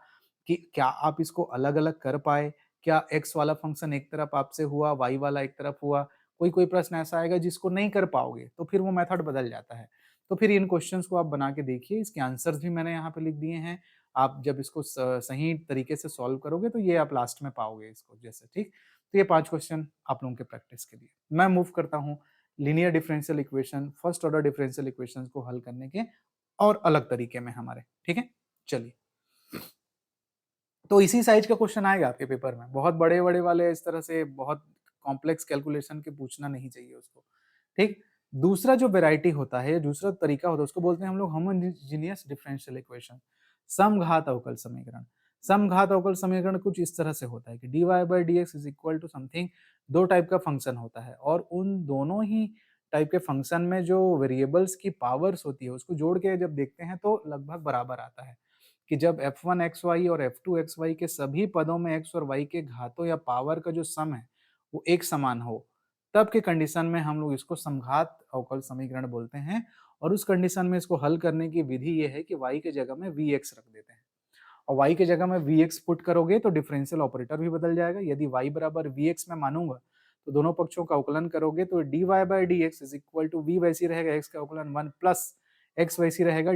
कि क्या आप इसको अलग अलग कर पाए, क्या एक्स वाला फंक्शन एक तरफ आपसे हुआ, वाई वाला एक तरफ हुआ। कोई प्रश्न ऐसा आएगा जिसको नहीं कर पाओगे, तो फिर वो मेथड बदल जाता है। तो फिर इन क्वेश्चंस को आप बना के देखिए, इसके आंसर्स भी मैंने यहाँ पे लिख दिए हैं। आप जब इसको सही तरीके से सॉल्व करोगे तो ये आप लास्ट में पाओगे इसको जैसे, ठीक। तो ये 5 क्वेश्चन आप लोगों के प्रैक्टिस के लिए। मैं मूव करता हूँ linear differential equation, first order differential equations को हल करने के और अलग तरीके में हमारे, ठीक है। चलिए, तो इसी साइज का क्वेश्चन आएगा आपके पेपर में, बहुत बड़े-बड़े वाले इस तरह से बहुत कॉम्प्लेक्स कैलकुलेशन के पूछना नहीं चाहिए उसको, ठीक। दूसरा जो वैरायटी होता है, दूसरा तरीका होता है, उसको बोलते हैं हम लोग होमोजेनियस डिफरेंशियल इक्वेशन, समघात अवकल समीकरण। समघात अवकल समीकरण कुछ इस तरह से होता है कि dy by dx is equal to something, दो टाइप का फंक्शन होता है और उन दोनों ही टाइप के फंक्शन में जो वेरिएबल्स की पावर्स होती है उसको जोड़ के जब देखते हैं तो लगभग बराबर आता है, कि जब f1xy और f2xy के सभी पदों में x और y के घातों या पावर का जो सम है वो एक समान हो, तब के कंडीशन में हम लोग इसको समघात अवकल समीकरण बोलते हैं। और उस कंडीशन में इसको हल करने की विधि ये है कि y के जगह में vx रख देते हैं, और y के जगह में vx पुट करोगे तो डिफरेंशियल ऑपरेटर भी बदल जाएगा। यदि y बराबर vx में मानूंगा तो दोनों पक्षों का अवकलन करोगे तो dy by D X is equal to v वैसी रहेगा x का अवकलन 1 प्लस x वैसी रहेगा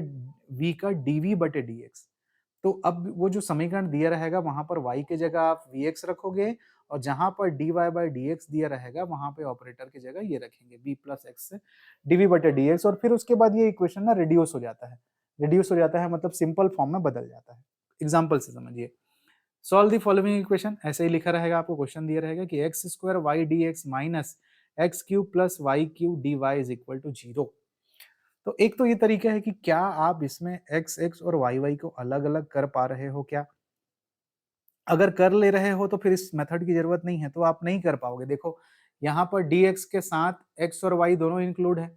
v का dv बटे dx। तो अब वो जो समीकरण दिया रहेगा वहां पर y की जगह आप vx रखोगे, और जहां पर dy बाई dx दिया रहेगा वहां पे ऑपरेटर की जगह ये रखेंगे v प्लस एक्स dv बटे dx, और फिर उसके बाद ये इक्वेशन ना रिड्यूस हो जाता है। रिड्यूस हो जाता है मतलब सिंपल फॉर्म में बदल जाता है। एग्जाम्पल से समझिए, सॉल्व द फॉलोइंग इक्वेशन। ऐसे ही लिखा रहेगा, आपको क्वेश्चन दिया रहेगा कि X square Y D X minus X cube plus Y cube D Y is equal to 0। तो एक तो ये तरीका है कि क्या आप इसमें एक्स एक्स और वाई वाई को अलग अलग कर पा रहे हो क्या। अगर कर ले रहे हो तो फिर इस मेथड की जरूरत नहीं है, तो आप नहीं कर पाओगे। देखो यहाँ पर dx के साथ x और y दोनों इंक्लूड है,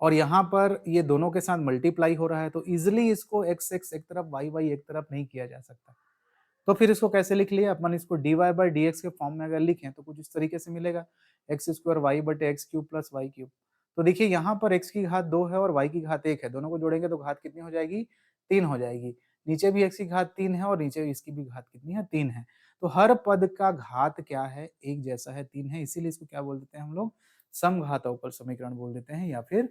और यहाँ पर ये दोनों के साथ मल्टीप्लाई हो रहा है, तो इजिली इसको x x एक तरफ y y एक तरफ नहीं किया जा सकता। तो फिर इसको कैसे लिख लिया अपन, इसको dy बाई डी एक्स के फॉर्म में अगर लिखें तो कुछ इस तरीके से मिलेगा, एक्स स्क्वायर वाई बटे X cube plus Y cube. तो देखिए यहाँ पर x की घात 2 है और y की घात 1 है, दोनों को जोड़ेंगे तो घात कितनी हो जाएगी, 3 हो जाएगी। नीचे भी x की घात 3 है और नीचे इसकी भी घात कितनी है, 3 है। तो हर पद का घात क्या है, एक जैसा है, 3 है, इसीलिए इसको क्या बोल देते हैं हम लोग, समघात अवकल समीकरण बोल देते हैं, या फिर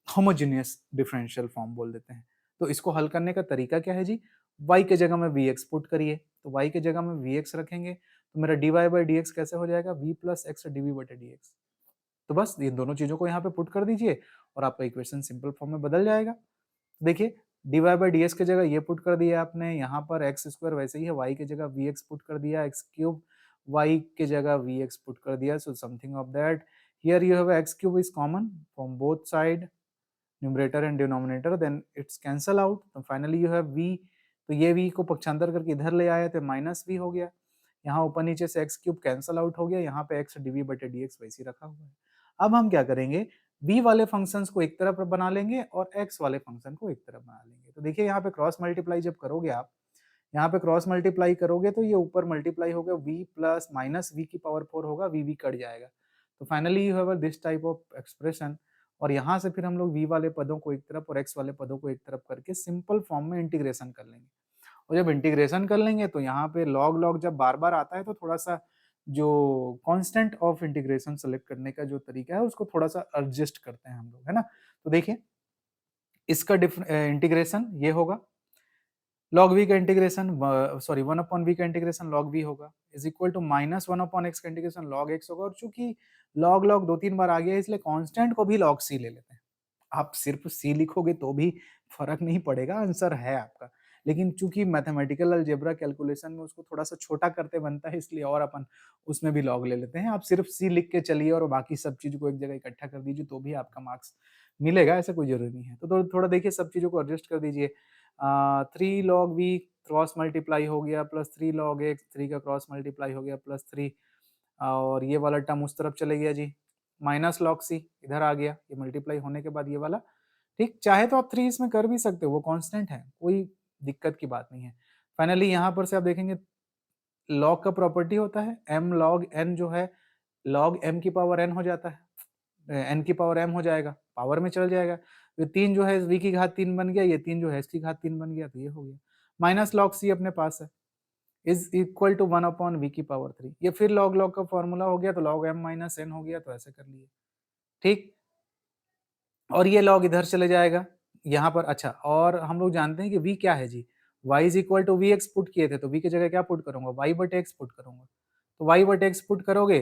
होमोजेनियस डिफरेंशियल फॉर्म बोल देते हैं। तो इसको हल करने का तरीका क्या है जी, y के जगह में vx पुट करिए, तो y के जगह में vx रखेंगे तो मेरा dy बाई dx कैसे हो जाएगा, v प्लस एक्स dv बटे dx। तो बस ये दोनों चीजों को यहाँ पे पुट कर दीजिए और आपका इक्वेशन सिंपल फॉर्म में बदल जाएगा। देखिए dy बाई ds के जगह ये पुट कर दिया आपने, यहाँ पर एक्स स्क्वायर वैसे ही है, y की जगह vx पुट कर दिया, एक्स क्यूब y के जगह vx पुट कर दिया, so something of that. Here you have X cube is common from both side, numerator and denominator, then it's cancel out, तो फाइनली यू हैव v। तो ये v को पक्षांतर करके इधर ले आए तो माइनस v हो गया, यहाँ ऊपर नीचे से एक्स क्यूब कैंसल आउट हो गया, यहाँ पे एक्स dv बटे dx वैसे ही रखा हुआ है। अब हम क्या करेंगे, b वाले फंक्शंस को एक तरफ बना लेंगे और x वाले फंक्शन को एक तरफ बना लेंगे। तो देखिए यहाँ पे क्रॉस मल्टीप्लाई जब करोगे आप, यहाँ पे क्रॉस मल्टीप्लाई करोगे तो ये ऊपर मल्टीप्लाई होगा, v प्लस माइनस v की पावर 4 होगा, v कट जाएगा। तो finally you have this type of expression, और यहाँ से फिर हम लोग v वाले पदों को एक तरफ और x वाले पदों को एक तरफ करके सिंपल फॉर्म में इंटीग्रेशन कर लेंगे। और जब इंटीग्रेशन कर लेंगे तो यहाँ पे लॉग लॉग जब बार बार आता है तो थोड़ा सा जो कांस्टेंट ऑफ इंटीग्रेशन सेलेक्ट करने का जो तरीका है उसको थोड़ा सा एडजस्ट करते हैं हम लोग, है ना। तो देखिए इसका इंटीग्रेशन ये होगा, लॉग वी का इंटीग्रेशन सॉरी 1 अपॉन वी का इंटीग्रेशन लॉग वी होगा is equal to minus 1 upon X का इंटीग्रेशन लॉग एक्स होगा। और चूंकि लॉग लॉग 2-3 बार आ गया है इसलिए कांस्टेंट को भी लॉग सी ले लेते हैं। आप सिर्फ सी लिखोगे तो भी फर्क नहीं पड़ेगा, आंसर है आपका, लेकिन चूंकि मैथमेटिकल अलजेब्रा कैलकुलेशन में उसको थोड़ा सा छोटा करते बनता है इसलिए और अपन उसमें भी लॉग ले लेते हैं। आप सिर्फ सी लिख के चलिए और बाकी सब चीज को एक जगह इकट्ठा कर दीजिए तो भी आपका मार्क्स मिलेगा, ऐसा कोई जरूरी नहीं है। तो थोड़ा देखिए सब चीजों को एडजस्ट कर दीजिए। 3 log v क्रॉस मल्टीप्लाई हो गया प्लस 3 log x, 3 का क्रॉस मल्टीप्लाई हो गया प्लस 3, और ये वाला टर्म उस तरफ चले गया जी, माइनस log c इधर आ गया, ये मल्टीप्लाई होने के बाद ये वाला, ठीक। चाहे तो आप 3 इसमें कर भी सकते हो, वो कांस्टेंट है, कोई दिक्कत की बात नहीं है। फाइनली यहाँ पर से आप देखेंगे log का प्रॉपर्टी होता है m log n जो है log m की पावर n हो जाता है, n की पावर m हो जाएगा, पावर में चल जाएगा। ये 3 जो है v की घात 3 बन गया, ये 3 जो है s की घात 3 बन गया, तो ये हो गया। माइनस log c अपने पास है is equal to 1 upon v की पावर 3, ये फिर log log का फॉर्मूला हो गया तो log m माइनस n हो गया, तो ऐसे कर लिए, ठीक। और ये log इधर चले जाएगा यहाँ पर। अच्छा, और हम लोग जानते हैं कि v क्या है जी, y is equal to V X put किए थे, तो v की जगह क्या पुट करूंगा, y बटे x पुट करूंगा। तो y बटे x पुट करोगे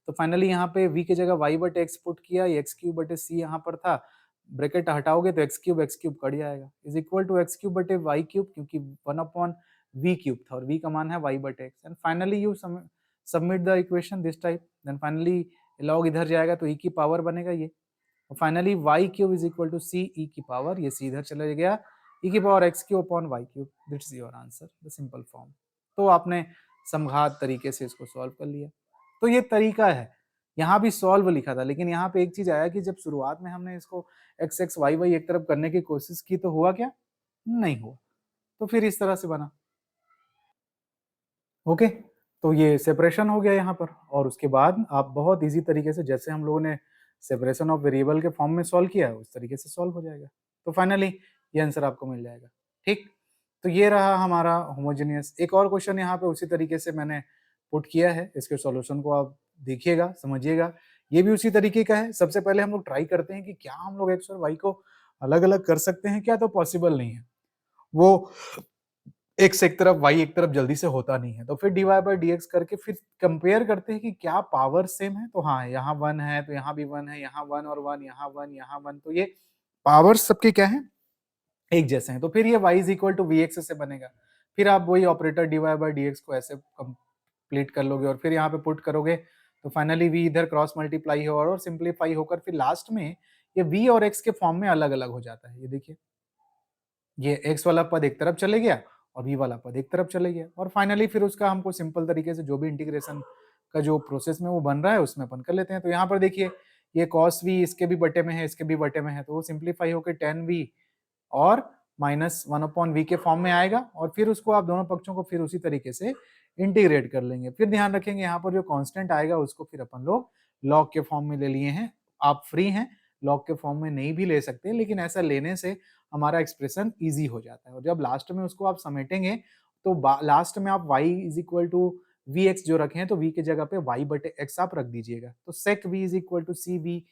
तो फाइनली यहाँ पे v की जगह y बटे x पुट किया, एक्स क्यूब बटे c यहाँ पर था, ब्रैकेट हटाओगे तो एक्स क्यूब कट जाएगा, is equal to X cube बटे वाई क्यूब, क्योंकि 1 अपॉन वी क्यूब था और v का मान है y बटे x। And finally you submit the equation this type, then finally log इधर जाएगा तो e की पावर बनेगा ये, finally y cube is equal to C e की पावर, ये सी इधर चला गया, e की power x cube upon y cube, that's your answer, the simple form. तो आपने समघात तरीके से इसको सॉल्व कर लिया। तो ये तरीका है, यहाँ भी सॉल्व लिखा था, लेकिन यहाँ पे एक चीज आया कि जब शुरुआत में हमने इसको x x y y एक तरफ करने की कोशिश की तो हुआ क्या, नहीं हुआ, तो फिर इस तरह से बना। ओके, तो ये सेपरेशन हो गया यहाँ पर, और उसके बाद आप बहुत इजी तरीके से, जैसे हम लोगों ने सेपरेशन ऑफ वेरिएबल के फॉर्म में सॉल्व किया है उस तरीके से सॉल्व हो जाएगा। तो फाइनली ये आंसर आपको मिल जाएगा। ठीक, तो ये रहा हमारा होमोजेनियस। एक और क्वेश्चन यहाँ पे उसी तरीके से मैंने पुट किया है, इसके सॉल्यूशन को आप देखिएगा, समझिएगा। ये भी उसी तरीके का है। सबसे पहले हम लोग ट्राई करते हैं कि क्या हम लोग एक्स और वाई को अलग अलग कर सकते हैं क्या, तो पॉसिबल नहीं है। वो एक्स एक तरफ वाई एक तरफ जल्दी से होता नहीं है। तो फिर dy बाई डी करके फिर कंपेयर करते हैं कि क्या पावर सेम है। तो हाँ, यहाँ 1 है तो यहाँ भी 1 है, यहाँ 1 और 1, यहाँ 1, यहाँ 1, तो ये पावर सबके क्या है, एक जैसे हैं। तो फिर ये y is equal to V X से बनेगा। फिर आप वही ऑपरेटर dy बाई डी को ऐसे कंप्लीट कर लोगे और फिर यहाँ पे पुट करोगे, तो फाइनली v इधर क्रॉस मल्टीप्लाई हो और सिंप्लीफाई होकर फिर लास्ट में ये v और x के फॉर्म में अलग अलग हो जाता है। ये देखिए, ये x वाला पद एक तरफ चले गया और v वाला पद एक तरफ चले गया, और फाइनली फिर उसका हमको सिंपल तरीके से जो भी इंटीग्रेशन का जो प्रोसेस में वो बन रहा है उसमें अपन कर लेते हैं। तो यहाँ पर देखिए, ये cos v इसके भी बटे में है, इसके भी बटे में है, तो वो सिंप्लीफाई होकर tan v और माइनस 1/v के फॉर्म में आएगा, और फिर उसको आप दोनों पक्षों को फिर उसी तरीके से इंटीग्रेट कर लेंगे। फिर ध्यान रखेंगे यहाँ पर जो कांस्टेंट आएगा उसको फिर अपन लोग लॉग के फॉर्म में ले लिए हैं। आप फ्री हैं, लॉग के फॉर्म में नहीं भी ले सकते, लेकिन ऐसा लेने से हमारा एक्सप्रेशन ईजी हो जाता है। और जब लास्ट में उसको आप समेटेंगे तो लास्ट में आप y is equal to V X जो रखे हैं, तो v की जगह पे y बटे x आप रख दीजिएगा। तो sec v is equal to C V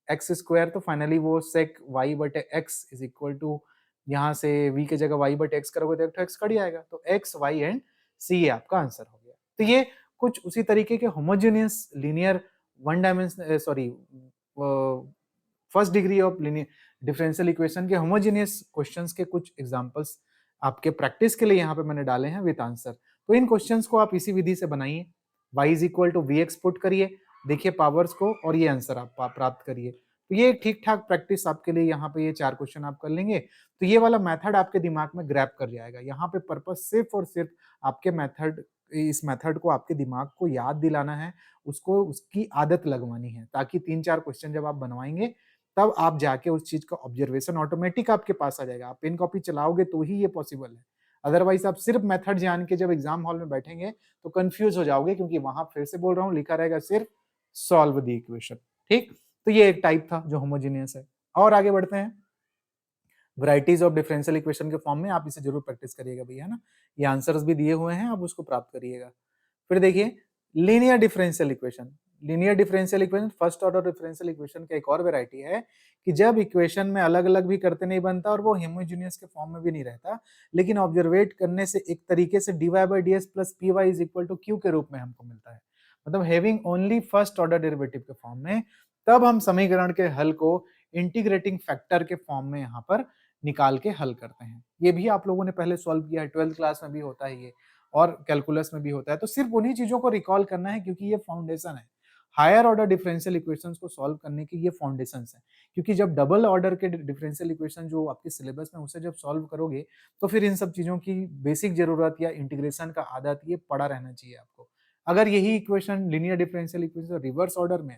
X square, तो फाइनली वो sec y बटे x इज इक्वल टू, यहाँ से v की जगह y बटे x करोगे तो x कट जाएगा, तो x y एंड c ये आपका आंसर हो गया। तो ये कुछ उसी तरीके के homogeneous linear one dimension first degree of linear differential equation के होमोजेनियस क्वेश्चंस के कुछ एग्जांपल्स आपके प्रैक्टिस के लिए यहाँ पे मैंने डाले हैं विद आंसर। तो इन क्वेश्चंस को आप इसी विधि से बनाइए, y is equal to V X put करिए, देखिए पावर्स को, और ये आंसर आप प्राप्त करिए। तो ये ठीक ठाक प्रैक्टिस आपके लिए, यहाँ पे ये 4 क्वेश्चन आप कर लेंगे तो ये वाला मेथड आपके दिमाग में ग्रैब कर जाएगा। यहाँ पे पर्पस सिर्फ और सिर्फ आपके मेथड, इस मेथड को आपके दिमाग को याद दिलाना है, उसको उसकी आदत लगवानी है, ताकि 3-4 क्वेश्चन जब आप बनवाएंगे तब आप जाके उस चीज का ऑब्जर्वेशन ऑटोमेटिक आपके पास आ जाएगा। आप पेन कॉपी चलाओगे तो ही ये पॉसिबल है, अदरवाइज आप सिर्फ मेथड जान के जब एग्जाम हॉल में बैठेंगे तो कंफ्यूज हो जाओगे, क्योंकि वहां फिर से बोल रहा हूँ लिखा रहेगा सिर्फ सॉल्व द इक्वेशन। ठीक, तो ये एक टाइप था जो होमोजेनियस है। और आगे बढ़ते हैं, वैरायटीज ऑफ डिफरेंशियल इक्वेशन के फॉर्म में आप इसे जरूर प्रैक्टिस करिएगा भैया, है ना। ये आंसर्स भी दिए हुए हैं, आप उसको प्राप्त करिएगा। फिर देखिए linear differential equation. Linear differential equation first order differential equation का एक और वैरायटी है कि जब इक्वेशन में अलग अलग भी करते नहीं बनता और वो होमोजेनियस के फॉर्म में भी नहीं रहता, लेकिन ऑब्जर्वेट करने से एक तरीके से dy by D S plus P Y is equal to Q के रूप में हमको मिलता है, मतलब having only first order derivative के फॉर्म में। तब हम समीकरण के हल को इंटीग्रेटिंग फैक्टर के फॉर्म में यहाँ पर निकाल के हल करते हैं। ये भी आप लोगों ने पहले सॉल्व किया है, 12th क्लास में भी होता है ये, और कैलकुलस में भी होता है। तो सिर्फ उन्हीं चीजों को रिकॉल करना है, क्योंकि ये फाउंडेशन है। हायर ऑर्डर डिफरेंशियल इक्वेशंस को सॉल्व करने की ये फाउंडेशंस है, क्योंकि जब डबल ऑर्डर के डिफरेंशियल इक्वेशन जो आपके सिलेबस में उसे जब सॉल्व करोगे तो फिर इन सब चीजों की बेसिक जरूरत या इंटीग्रेशन का आदत ये पड़ा रहना चाहिए आपको। अगर यही equation linear differential equation reverse order में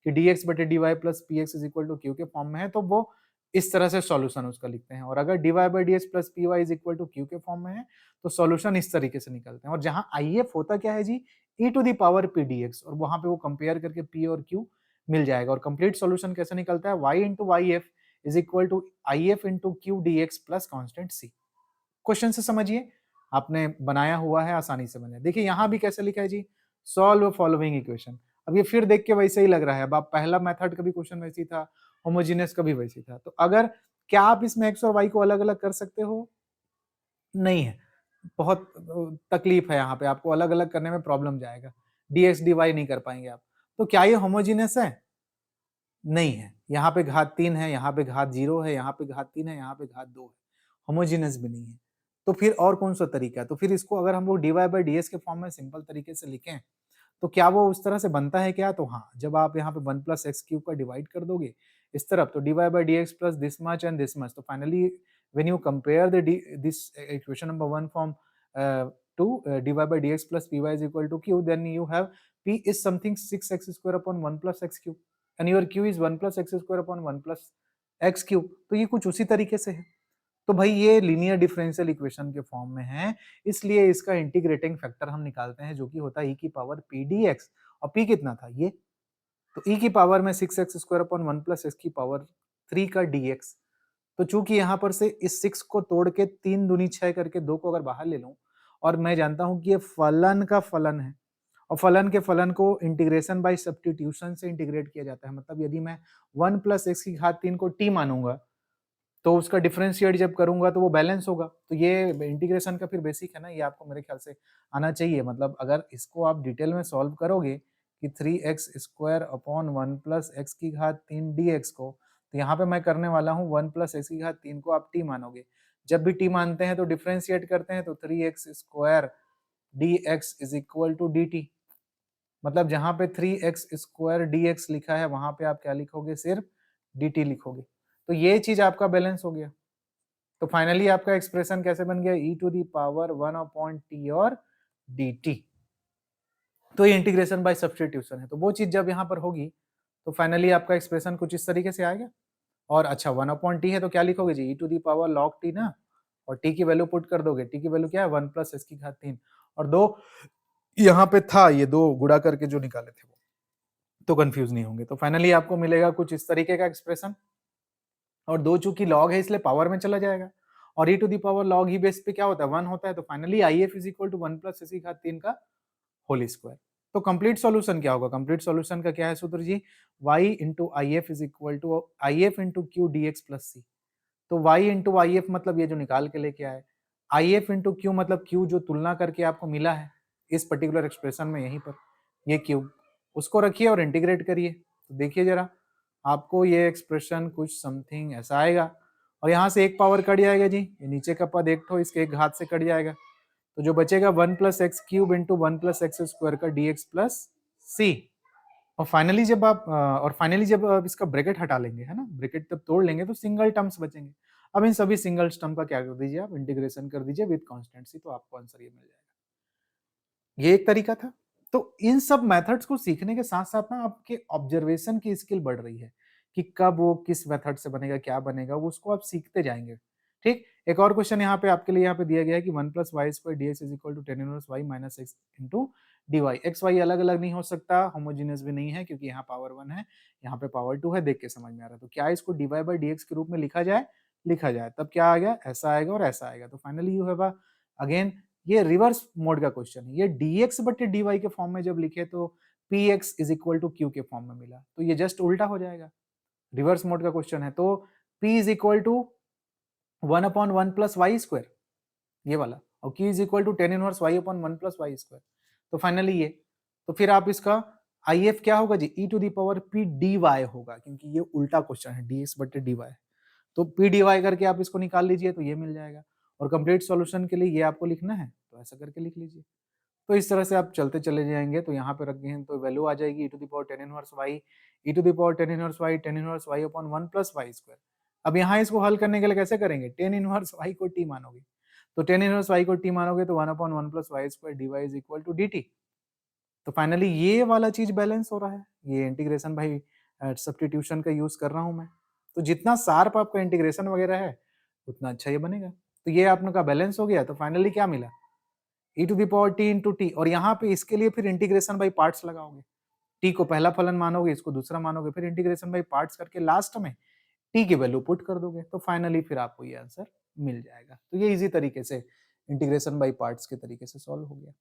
कि dx बटे dy plus P X is equal to Q के फॉर्म में है, तो वो इस तरह से सॉल्यूशन उसका लिखते हैं। और अगर dy by D S plus P Y is equal to Q के फॉर्म में है तो सॉल्यूशन इस तरीके से निकलते हैं। और जहां IF होता क्या है जी, e to the power p dx, और वहां पे वो कंपेयर करके p और q मिल जाएगा। और कंप्लीट सॉल्यूशन कैसे निकलता है, y into Y F is equal to IF into Q D x plus constant c। Question से समझिए, आपने बनाया हुआ है, आसानी से बने। देखिए यहाँ भी कैसे लिखा है जी, सॉल्व फॉलोइंग इक्वेशन। अब ये फिर देख के वैसे ही लग रहा है। अब आप पहला मेथड का भी क्वेश्चन वैसे ही था, होमोजेनियस का भी वैसे ही था। तो अगर क्या आप इसमें एक्स और वाई को अलग अलग कर सकते हो, नहीं है, बहुत तकलीफ है यहाँ पे, आपको अलग अलग करने में प्रॉब्लम जाएगा, dx dy नहीं कर पाएंगे आप। तो क्या ये होमोजेनियस है, नहीं है। यहाँ पे घात 3 है, यहाँ पे घात 0 है, यहाँ पे घात 3 है, यहाँ पे घात 2 है, होमोजेनियस भी नहीं है। तो फिर और कौन सा तरीका है, तो फिर इसको अगर हम लोग dy बाई डी के फॉर्म में सिंपल तरीके से लिखें तो क्या वो उस तरह से बनता है क्या, तो हाँ, जब आप यहाँ पे 1 प्लस एक्स क्यूब का डिवाइड कर दोगे इस तरफ, तो dy by D x plus this much and this much, तो finally when you compare this equation number 1 from to dy by dx plus py is equal to q, then you have p is something 6x square upon 1 plus x cube and your q is 1 plus x square upon 1 plus x cube। तो ये कुछ उसी तरीके से है। तो भाई ये लीनियर डिफरेंशियल इक्वेशन के फॉर्म में है, इसलिए इसका इंटीग्रेटिंग फैक्टर हम निकालते हैं जो कि होता है e की पावर p dx, और p कितना था ये तो e की पावर में 6x square upon 1 plus x की पावर 3 का dx। तो चूंकि यहाँ पर से इस 6 को तोड़ के 3 दूनी 6 करके 2 को अगर बाहर ले लूं और मैं जानता हूं कि ये फलन का फलन है और फलन के फलन को इंटीग्रेशन बाय सब्स्टिट्यूशन से इंटीग्रेट किया जाता है। मतलब यदि मैं 1 प्लस एक्स की घात 3 को t मानूंगा तो उसका डिफरेंशिएट जब करूंगा तो वो बैलेंस होगा। तो ये इंटीग्रेशन का फिर बेसिक है ना, ये आपको मेरे ख्याल से आना चाहिए। मतलब अगर इसको आप डिटेल में सॉल्व करोगे कि 3x square upon 1 plus x की घात 3 dx को, तो यहाँ पे मैं करने वाला हूँ 1 प्लस एक्स की घात 3 को आप t मानोगे। जब भी t मानते हैं तो डिफरेंशिएट करते हैं, तो 3x square dx is equal to dt। मतलब जहां पे 3x स्क्वायर dx लिखा है वहां पे आप क्या लिखोगे, सिर्फ dt लिखोगे। तो ये चीज आपका बैलेंस हो गया। तो फाइनली आपका एक्सप्रेशन कैसे बन गया, e to the power 1 upon t और dt। तो ये इंटीग्रेशन बाय सब्स्टिट्यूशन है। तो वो चीज जब यहाँ पर होगी तो फाइनली आपका एक्सप्रेशन कुछ इस तरीके से आएगा। और अच्छा 1 अपॉन टी है तो क्या लिखोगे जी, e to the power log t ना, और t की वैल्यू पुट कर दोगे। t की वैल्यू क्या है, 1 प्लस एक्स की घात 3 और 2 यहाँ पे था, ये 2 गुणा करके जो निकाले थे वो, तो कंफ्यूज नहीं होंगे। तो फाइनली आपको मिलेगा कुछ इस तरीके का एक्सप्रेशन। और 2 चूंकि लॉग है इसलिए पावर में चला जाएगा और e to the power log ही बेस पे क्या होता है, 1 होता है। तो finally IF is equal to 1 plus x की घात 3 का होल स्क्वायर। तो कंप्लीट सॉल्यूशन क्या होगा, कंप्लीट सॉल्यूशन का क्या है सूत्र जी, y into I F is equal to I F into Q D x plus C. तो y इंटू आई एफ मतलब ये जो निकाल के लेके आए, आई एफ इंटू क्यू मतलब क्यू जो तुलना करके आपको मिला है इस पर्टिकुलर एक्सप्रेशन में, यहीं पर ये क्यू, उसको रखिए और इंटीग्रेट करिए। तो देखिए जरा, आपको ये एक्सप्रेशन कुछ समथिंग ऐसा आएगा। और यहाँ से एक पावर कट जाएगा जी, ये नीचे का पद एक ठो इसके एक घात से कट जाएगा। तो जो बचेगा 1 plus x cube into 1 plus x square का dx प्लस सी। और फाइनली जब आप इसका ब्रैकेट हटा लेंगे, है ना, ब्रैकेट तब तोड़ लेंगे तो सिंगल टर्म्स बचेंगे। अब इन सभी सिंगल टर्म का क्या कर दीजिए, आप इंटीग्रेशन कर दीजिए विद कॉन्स्टेंट, तो आपको आंसर ये मिल जाएगा। ये एक तरीका था। तो इन सब मेथड्स को सीखने के साथ साथ ना आपके ऑब्जर्वेशन की स्किल बढ़ रही है कि कब वो किस मेथड से बनेगा, क्या बनेगा, वो उसको आप सीखते जाएंगे। ठीक, एक और क्वेश्चन यहाँ पे आपके लिए यहाँ पे दिया गया है कि 1 plus Y square D X is equal to tan inverse Y minus X into D Y. X Y अलग अलग नहीं हो सकता, होमोजीनियस भी नहीं है, क्योंकि यहाँ पावर 1 है, यहाँ पे पावर 2 है, देख के समझ में आ रहा है। तो क्या इसको D Y by D X के रूप में लिखा जाए, तब क्या आ गया, ऐसा आएगा और ऐसा आएगा। तो फाइनली यू हैव अगेन ये रिवर्स मोड का क्वेश्चन है। ये dx बटे dy के फॉर्म में जब लिखे तो px is equal to q के फॉर्म में मिला, तो ये जस्ट उल्टा हो जाएगा, रिवर्स मोड का क्वेश्चन है। तो p is equal to 1 upon 1 plus Y square, ये वाला, और q is equal to tan inverse y upon 1 plus Y square. तो फाइनली ये, तो फिर आप इसका IF क्या होगा जी, e to the power p dy होगा, क्योंकि ये उल्टा क्वेश्चन है, dx बटे dy। तो p dy करके आप इसको निकाल लीजिए तो ये मिल जाएगा। और कंप्लीट सॉल्यूशन के लिए ये आपको लिखना है, तो ऐसा करके लिख लीजिए। तो इस तरह से आप चलते चले जाएंगे। तो यहाँ पे रखे हैं तो वैल्यू आ जाएगी e to the power tan inverse Y, e to the power tan inverse Y, tan inverse Y upon 1 plus Y square. अब यहाँ इसको हल करने के लिए कैसे करेंगे, टेन इनवर्स वाई को t मानोगे, तो टेन इनवर्स वाई को t मानोगे तो 1 upon 1 plus Y square D Y is equal to dt। तो फाइनली ये वाला चीज बैलेंस हो रहा है, ये इंटीग्रेशन भाई सब्स्टिट्यूशन का यूज कर रहा हूँ मैं। तो जितना शार्प आपका इंटीग्रेशन वगैरह है उतना अच्छा ये बनेगा। तो ये आपका बैलेंस हो गया। तो फाइनली क्या मिला, e to the power t into T, और यहाँ पे इसके लिए फिर इंटीग्रेशन बाई पार्ट्स लगाओगे, t को पहला फलन मानोगे, इसको दूसरा मानोगे, फिर इंटीग्रेशन बाई पार्ट्स करके लास्ट में t की वैल्यू पुट कर दोगे, तो फाइनली फिर आपको ये आंसर मिल जाएगा। तो ये इजी तरीके से इंटीग्रेशन बाई पार्ट्स के तरीके से सॉल्व हो गया।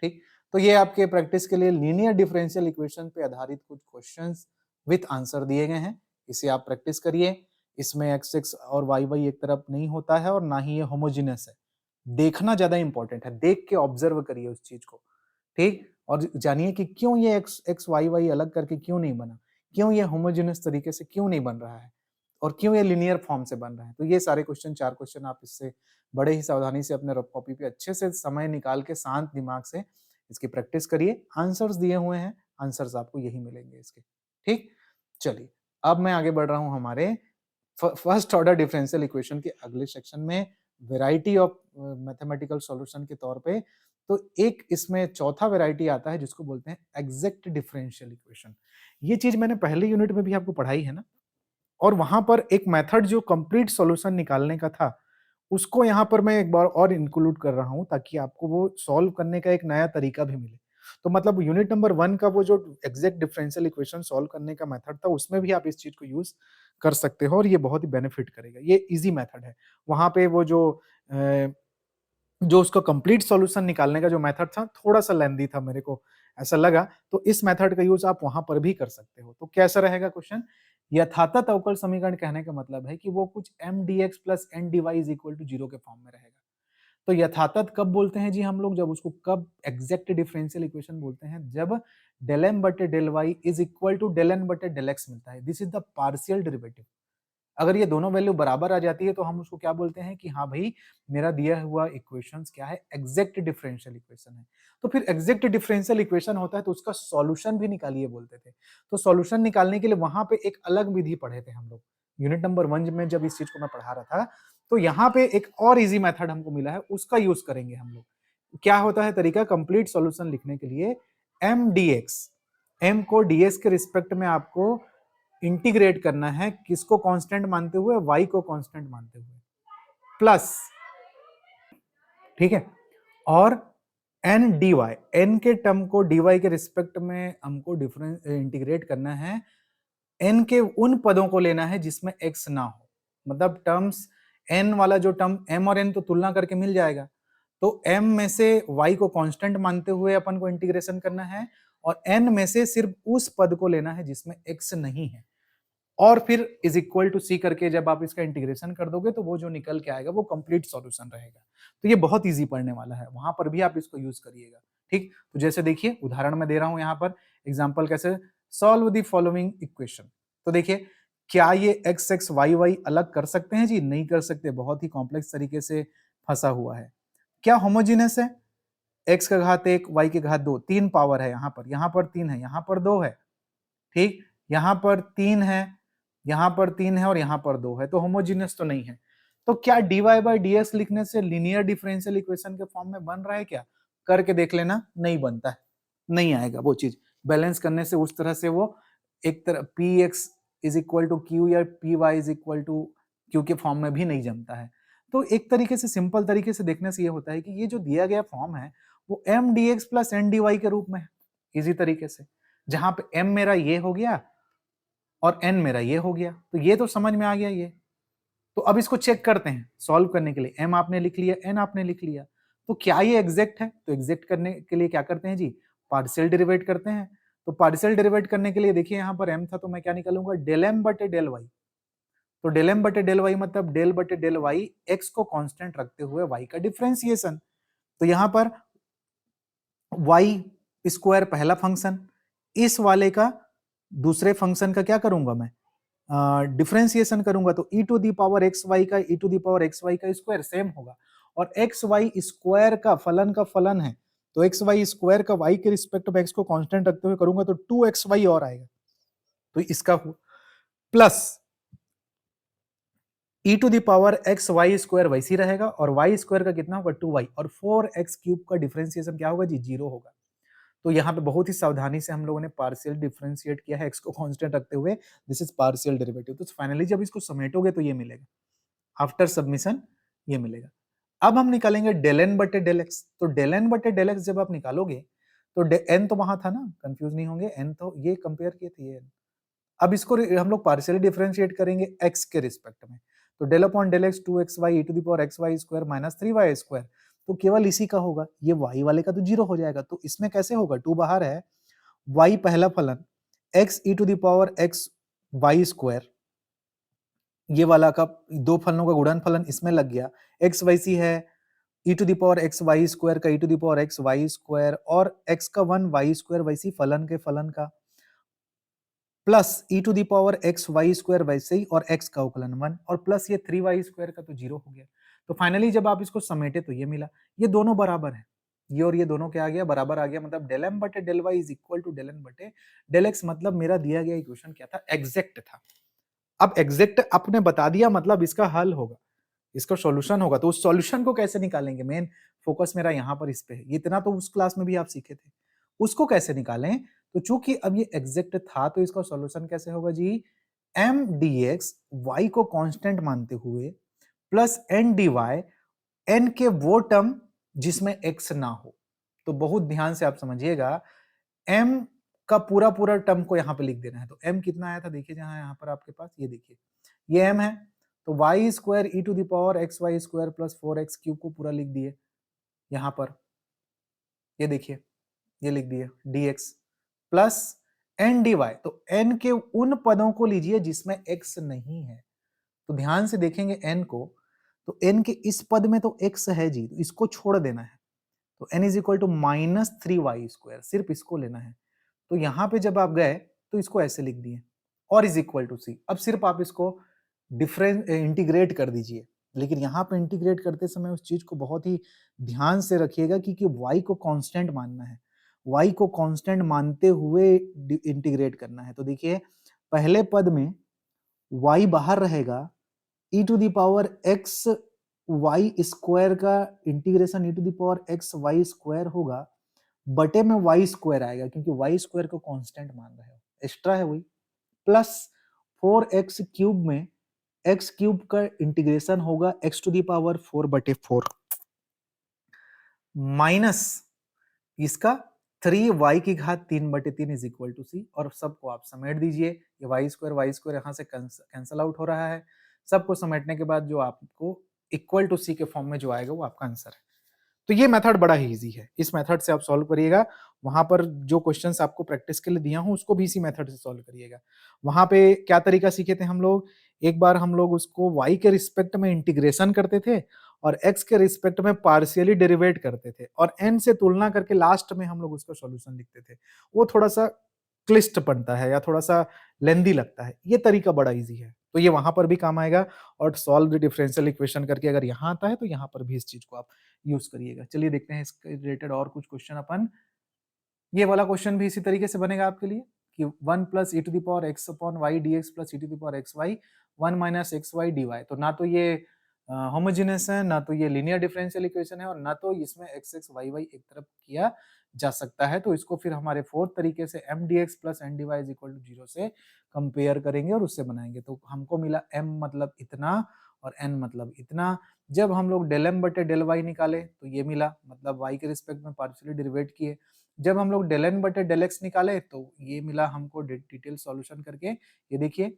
ठीक, तो ये आपके प्रैक्टिस के लिए लीनियर डिफरेंशियल इक्वेशन पे आधारित कुछ क्वेश्चंस विथ आंसर दिए गए हैं, इसे आप प्रैक्टिस करिए। इसमें एक्स एक्स और वाई वाई एक तरफ नहीं होता है और ना ही ये होमोजीनियस है, देखना ज्यादा इंपॉर्टेंट है, देख के ऑब्जर्व करिए उस चीज को। ठीक, और जानिए कि क्यों ये एक्स एक्स वाई वाई अलग करके क्यों नहीं बना, क्यों ये होमोजीनियस तरीके से क्यों नहीं बन रहा है, और क्यों ये लिनियर फॉर्म से बन रहा है। तो ये सारे क्वेश्चन, 4 क्वेश्चन आप इससे बड़े ही सावधानी से अपने रफ कॉपी पे अच्छे से समय निकाल के शांत दिमाग से इसकी प्रैक्टिस करिए। आंसर्स दिए हुए हैं, आंसर्स आपको यही मिलेंगे इसके। ठीक, चलिए अब मैं आगे बढ़ रहा हूं हमारे फर्स्ट ऑर्डर डिफरेंशियल इक्वेशन के अगले सेक्शन में, वैरायटी ऑफ मैथमेटिकल सॉल्यूशन के तौर पे। तो एक इसमें चौथा वैरायटी आता है जिसको बोलते हैं एग्जैक्ट डिफरेंशियल इक्वेशन। ये चीज मैंने पहले यूनिट में भी आपको पढ़ाई है ना, और वहां पर एक मेथड जो कंप्लीट सॉल्यूशन निकालने का था उसको यहाँ पर मैं एक बार और इंक्लूड कर रहा हूं ताकि आपको वो सॉल्व करने का एक नया तरीका भी मिले। तो मतलब यूनिट नंबर 1 का वो जो एग्जैक्ट डिफरेंशियल इक्वेशन सॉल्व करने का मेथड था, उसमें भी आप इस चीज को यूज कर सकते हो और ये बहुत ही बेनिफिट करेगा। ये इजी मेथड है। वहां पे वो जो उसका कंप्लीट सॉल्यूशन निकालने का जो मेथड था, थोड़ा सा लेंदी था, मेरे को ऐसा लगा। तो इस मेथड का यूज आप वहां पर भी कर सकते हो। तो कैसा रहेगा क्वेश्चन? यथातथ अवकल समीकरण कहने का मतलब है कि वो कुछ m dx plus n dy is equal to 0 के फॉर्म में रहेगा। तो यथातथ कब बोलते हैं जी हम लोग? जब उसको कब एग्जैक्ट डिफरेंशियल इक्वेशन बोलते हैं? जब del m बटे del y is equal to del n बटे del x मिलता है। This is the partial derivative. अगर ये दोनों वैल्यू बराबर आ जाती है तो हम उसको क्या बोलते हैं कि हाँ भाई, मेरा दिया हुआ इक्वेशंस क्या है? एग्जैक्ट डिफरेंशियल इक्वेशन है। तो फिर एग्जैक्ट डिफरेंशियल इक्वेशन होता है तो उसका सॉल्यूशन भी निकालिए बोलते थे। तो सॉल्यूशन निकालने के लिए वहां पे एक अलग विधि पढ़े थे हम लोग यूनिट नंबर 1 में, जब इस चीज को मैं पढ़ा रहा था। तो यहाँ पे एक और इजी मेथड हमको मिला है, उसका यूज करेंगे हम लोग। क्या होता है तरीका कंप्लीट सॉल्यूशन लिखने के लिए? m dx, m को ds के रिस्पेक्ट में आपको इंटीग्रेट करना है, किसको कांस्टेंट मानते हुए? y को कांस्टेंट मानते हुए, प्लस, ठीक है, और n dy, n के टर्म को dy के रिस्पेक्ट में हमको डिफरेंस इंटीग्रेट करना है। n के उन पदों को लेना है जिसमें x ना हो, मतलब टर्म्स n वाला जो टर्म m और n तो तुलना करके मिल जाएगा। तो m में से y को कांस्टेंट मानते हुए अपन को इंटीग्रेशन करना है और n में से सिर्फ उस पद को लेना है जिसमें x नहीं है, और फिर इज इक्वल टू सी करके जब आप इसका इंटीग्रेशन कर दोगे तो वो जो निकल के आएगा वो कंप्लीट सॉल्यूशन रहेगा। तो ये बहुत इजी पढ़ने वाला है, वहां पर भी आप इसको यूज करिएगा। ठीक, तो जैसे देखिए उदाहरण में दे रहा हूं यहाँ पर एग्जांपल, कैसे सॉल्व द फॉलोइंग इक्वेशन। तो देखिए, क्या ये एक्स एक्स वाई वाई अलग कर सकते हैं जी? नहीं कर सकते, बहुत ही कॉम्प्लेक्स तरीके से फंसा हुआ है। क्या होमोजीनियस है? एक्स का घात 1 वाई के घात 2, 3 पावर है यहाँ पर 3 है, यहाँ पर 2 है, ठीक, यहाँ पर 3 है, यहाँ पर 3 है और यहाँ पर 2 है, तो होमोजीनियस तो नहीं है। तो क्या dy बाई dx लिखने से लीनियर डिफरेंशियल इक्वेशन के फॉर्म में बन रहा है क्या? करके देख लेना, नहीं बनता है, नहीं आएगा वो चीज। बैलेंस करने से उस तरह से वो एक तरह px is equal to q या py is equal to q के फॉर्म में भी नहीं जमता है। तो एक तरीके से, सिंपल तरीके से देखने से ये होता है कि ये जो दिया गया फॉर्म है वो m dx plus n dy के रूप में है, इजी तरीके से, जहां पे m मेरा ये हो गया और n मेरा ये हो गया। तो ये तो समझ में आ गया ये। तो अब इसको चेक करते हैं सॉल्व करने के लिए। m आपने लिख लिया, n आपने लिख लिया, तो क्या ये एग्जैक्ट है? तो एग्जैक्ट करने के लिए क्या करते हैं जी? पार्शियल डेरिवेट करते हैं। तो पार्शियल डेरिवेट करने के लिए देखिए यहाँ पर m था तो मैं क्या निकालूंगा? डेल m बटे डेल y। तो डेल m बटे डेल y मतलब डेल बटे डेल y, x को कांस्टेंट रखते हुए y का डिफरेंशिएशन। तो यहाँ पर y स्क्वायर पहला फंक्शन, इस वाले का दूसरे फंक्शन का क्या करूंगा मैं? डिफरेंशिएशन करूंगा। तो e to the power x y का e to the power x y का स्क्वायर सेम होगा, और एक्स वाई स्क्वायर का फलन है, तो एक्स वाई स्क्वायर का y के रिस्पेक्ट में x को कांस्टेंट रखते हुए करूंगा तो 2xy और आएगा। तो इसका plus e to the power x y square वैसी रहेगा, और y स्क्वायर का कितना होगा? 2y, और 4x क्यूब का डिफरेंशिएशन क्या होगा जी? 0 होगा। तो यहाँ पे बहुत ही सावधानी से हम लोगों ने पार्शियल डिफरेंशिएट किया है, x को कांस्टेंट रखते हुए। This is partial derivative. तो फाइनली जब इसको समेटोगे तो ये मिलेगा, आफ्टर सबमिशन ये मिलेगा। अब हम निकालेंगे डेल एन बटे डेल एक्स। तो डेल एन बटे डेल एक्स जब आप निकालोगे तो एन तो वहां था ना, कंफ्यूज नहीं होंगे, एन तो ये कंपेयर किए थे ये। अब इसको हम लोग पार्शियली डिफरेंशिएट करेंगे x के रिस्पेक्ट में। तो del upon del x 2xy e to the power xy स्क्वायर माइनस 3y स्क्वायर, तो केवल इसी का होगा, ये y वाले का तो 0 हो जाएगा। तो इसमें कैसे होगा? 2 बाहर है, y पहला फलन, x e to the power x y square, ये वाला का दो फलनों का गुणनफलन इसमें लग गया, x वैसी है e to the power x y square का e to the power x y square, और x का 1 y स्क्वायर वैसी फलन के फलन का, plus e to the power x y square वैसे ही, और x का अवकलन 1, और प्लस ये 3y स्क्वायर का तो 0 हो गया। तो फाइनली जब आप इसको समेटे तो ये मिला, ये दोनों बराबर है, ये और ये दोनों क्या आ गया? बराबर आ गया। मतलब डेल m बटे del y is equal to del n बटे डेल x। मतलब मेरा दिया गया इक्वेशन क्या था? एग्जैक्ट था। अब एग्जैक्ट आपने बता दिया मतलब इसका हल होगा, इसका सॉल्यूशन होगा। तो उस सॉल्यूशन को कैसे निकालेंगे? मेन फोकस मेरा यहाँ पर इस पे है। इतना तो उस क्लास में भी आप सीखे थे, उसको कैसे निकालें? तो चूंकि अब ये एग्जैक्ट था तो इसका सॉल्यूशन कैसे होगा जी? m dx y को कांस्टेंट मानते हुए प्लस n dy n के वो टर्म जिसमें x ना हो। तो बहुत ध्यान से आप समझिएगा, m का पूरा पूरा टर्म को यहाँ पे लिख देना है। तो m कितना आया था देखिए, जहाँ यहाँ पर आपके पास ये देखिए, ये m है, तो y square e to the power x y square plus 4x cube को पूरा लिख दिए यहाँ पर, ये देखिए, ये लिख दिए dx प्लस n dy। तो n के उन पदों को लीजिए जिसमें x नहीं है। तो ध्यान से देखेंगे n को, तो n के इस पद में तो x है जी, तो इसको छोड़ देना है। तो n is equal to -3y², सिर्फ इसको लेना है। तो यहां पे जब आप गए तो इसको ऐसे लिख दिए, और इज इक्वल टू सी। अब सिर्फ आप इसको डिफरेंस इंटीग्रेट कर दीजिए, लेकिन यहाँ पे इंटीग्रेट करते समय उस चीज को बहुत ही ध्यान से रखिएगा कि y को कांस्टेंट मानना है, y को कांस्टेंट मानते हुए इंटीग्रेट करना है। तो देखिए, पहले पद में y बाहर रहेगा, e to the power x y square का integration e to the power x y square होगा, बटे में y स्क्वायर आएगा, क्योंकि y स्क्वायर को कांस्टेंट मान रहे हो, एक्स्ट्रा है वही, प्लस 4x क्यूब में x क्यूब का इंटीग्रेशन होगा x टू द पावर 4 बटे 4, माइनस इसका 3y की घात 3 बटे 3 इज इक्वल टू सी। और सबको आप समेट दीजिए, ये y स्क्वायर यहाँ से कैंसल आउट हो रहा है। सबको समेटने के बाद जो आपको इक्वल टू सी के फॉर्म में जो आएगा वो आपका आंसर है। तो ये मेथड बड़ा ही इजी है, इस मेथड से आप सॉल्व करिएगा। वहां पर जो क्वेश्चंस आपको प्रैक्टिस के लिए दिया हूं उसको भी इसी मेथड से सॉल्व करिएगा। वहां पे क्या तरीका सीखे थे हम लोग, एक बार हम लोग उसको y के रिस्पेक्ट में इंटीग्रेशन करते थे और x के रिस्पेक्ट में पार्शियली डेरिवेट करते थे, और n से तुलना करके लास्ट में हम लोग उसका सॉल्यूशन लिखते थे। वो थोड़ा सा क्लिष्ट बनता है या थोड़ा सा लेंदी लगता है, ये तरीका बड़ा इजी है, तो ये वहां पर भी काम आएगा। और सॉल्व द डिफरेंशियल इक्वेशन करके अगर यहाँ आता है तो यहाँ पर भी इस चीज को आप यूज करिएगा। चलिए देखते हैं इसके रिलेटेड और कुछ क्वेश्चन अपन। ये वाला क्वेश्चन भी इसी तरीके से बनेगा आपके लिए कि 1 plus e to the power x upon y D x plus e to the power x y 1 minus x y d y. तो ना तो ये होमोजेनियस है, ना तो ये लीनियर डिफरेंशियल इक्वेशन है, और ना तो इसमें एक्स एक्स वाई वाई एक तरफ किया जा सकता है। तो इसको फिर हमारे फोर्थ तरीके से m D x plus N D Y is equal to 0 से कंपेयर करेंगे और उससे बनाएंगे। तो हमको मिला m मतलब इतना और n मतलब इतना। जब हम लोग डेल एम बटे डेल वाई निकाले तो ये मिला, मतलब y के रिस्पेक्ट में पार्शियली डेरिवेट किए। जब हम लोग डेल एन बटे डेल एक्स निकाले तो ये मिला हमको डिटेल सॉल्यूशन करके, ये देखिए।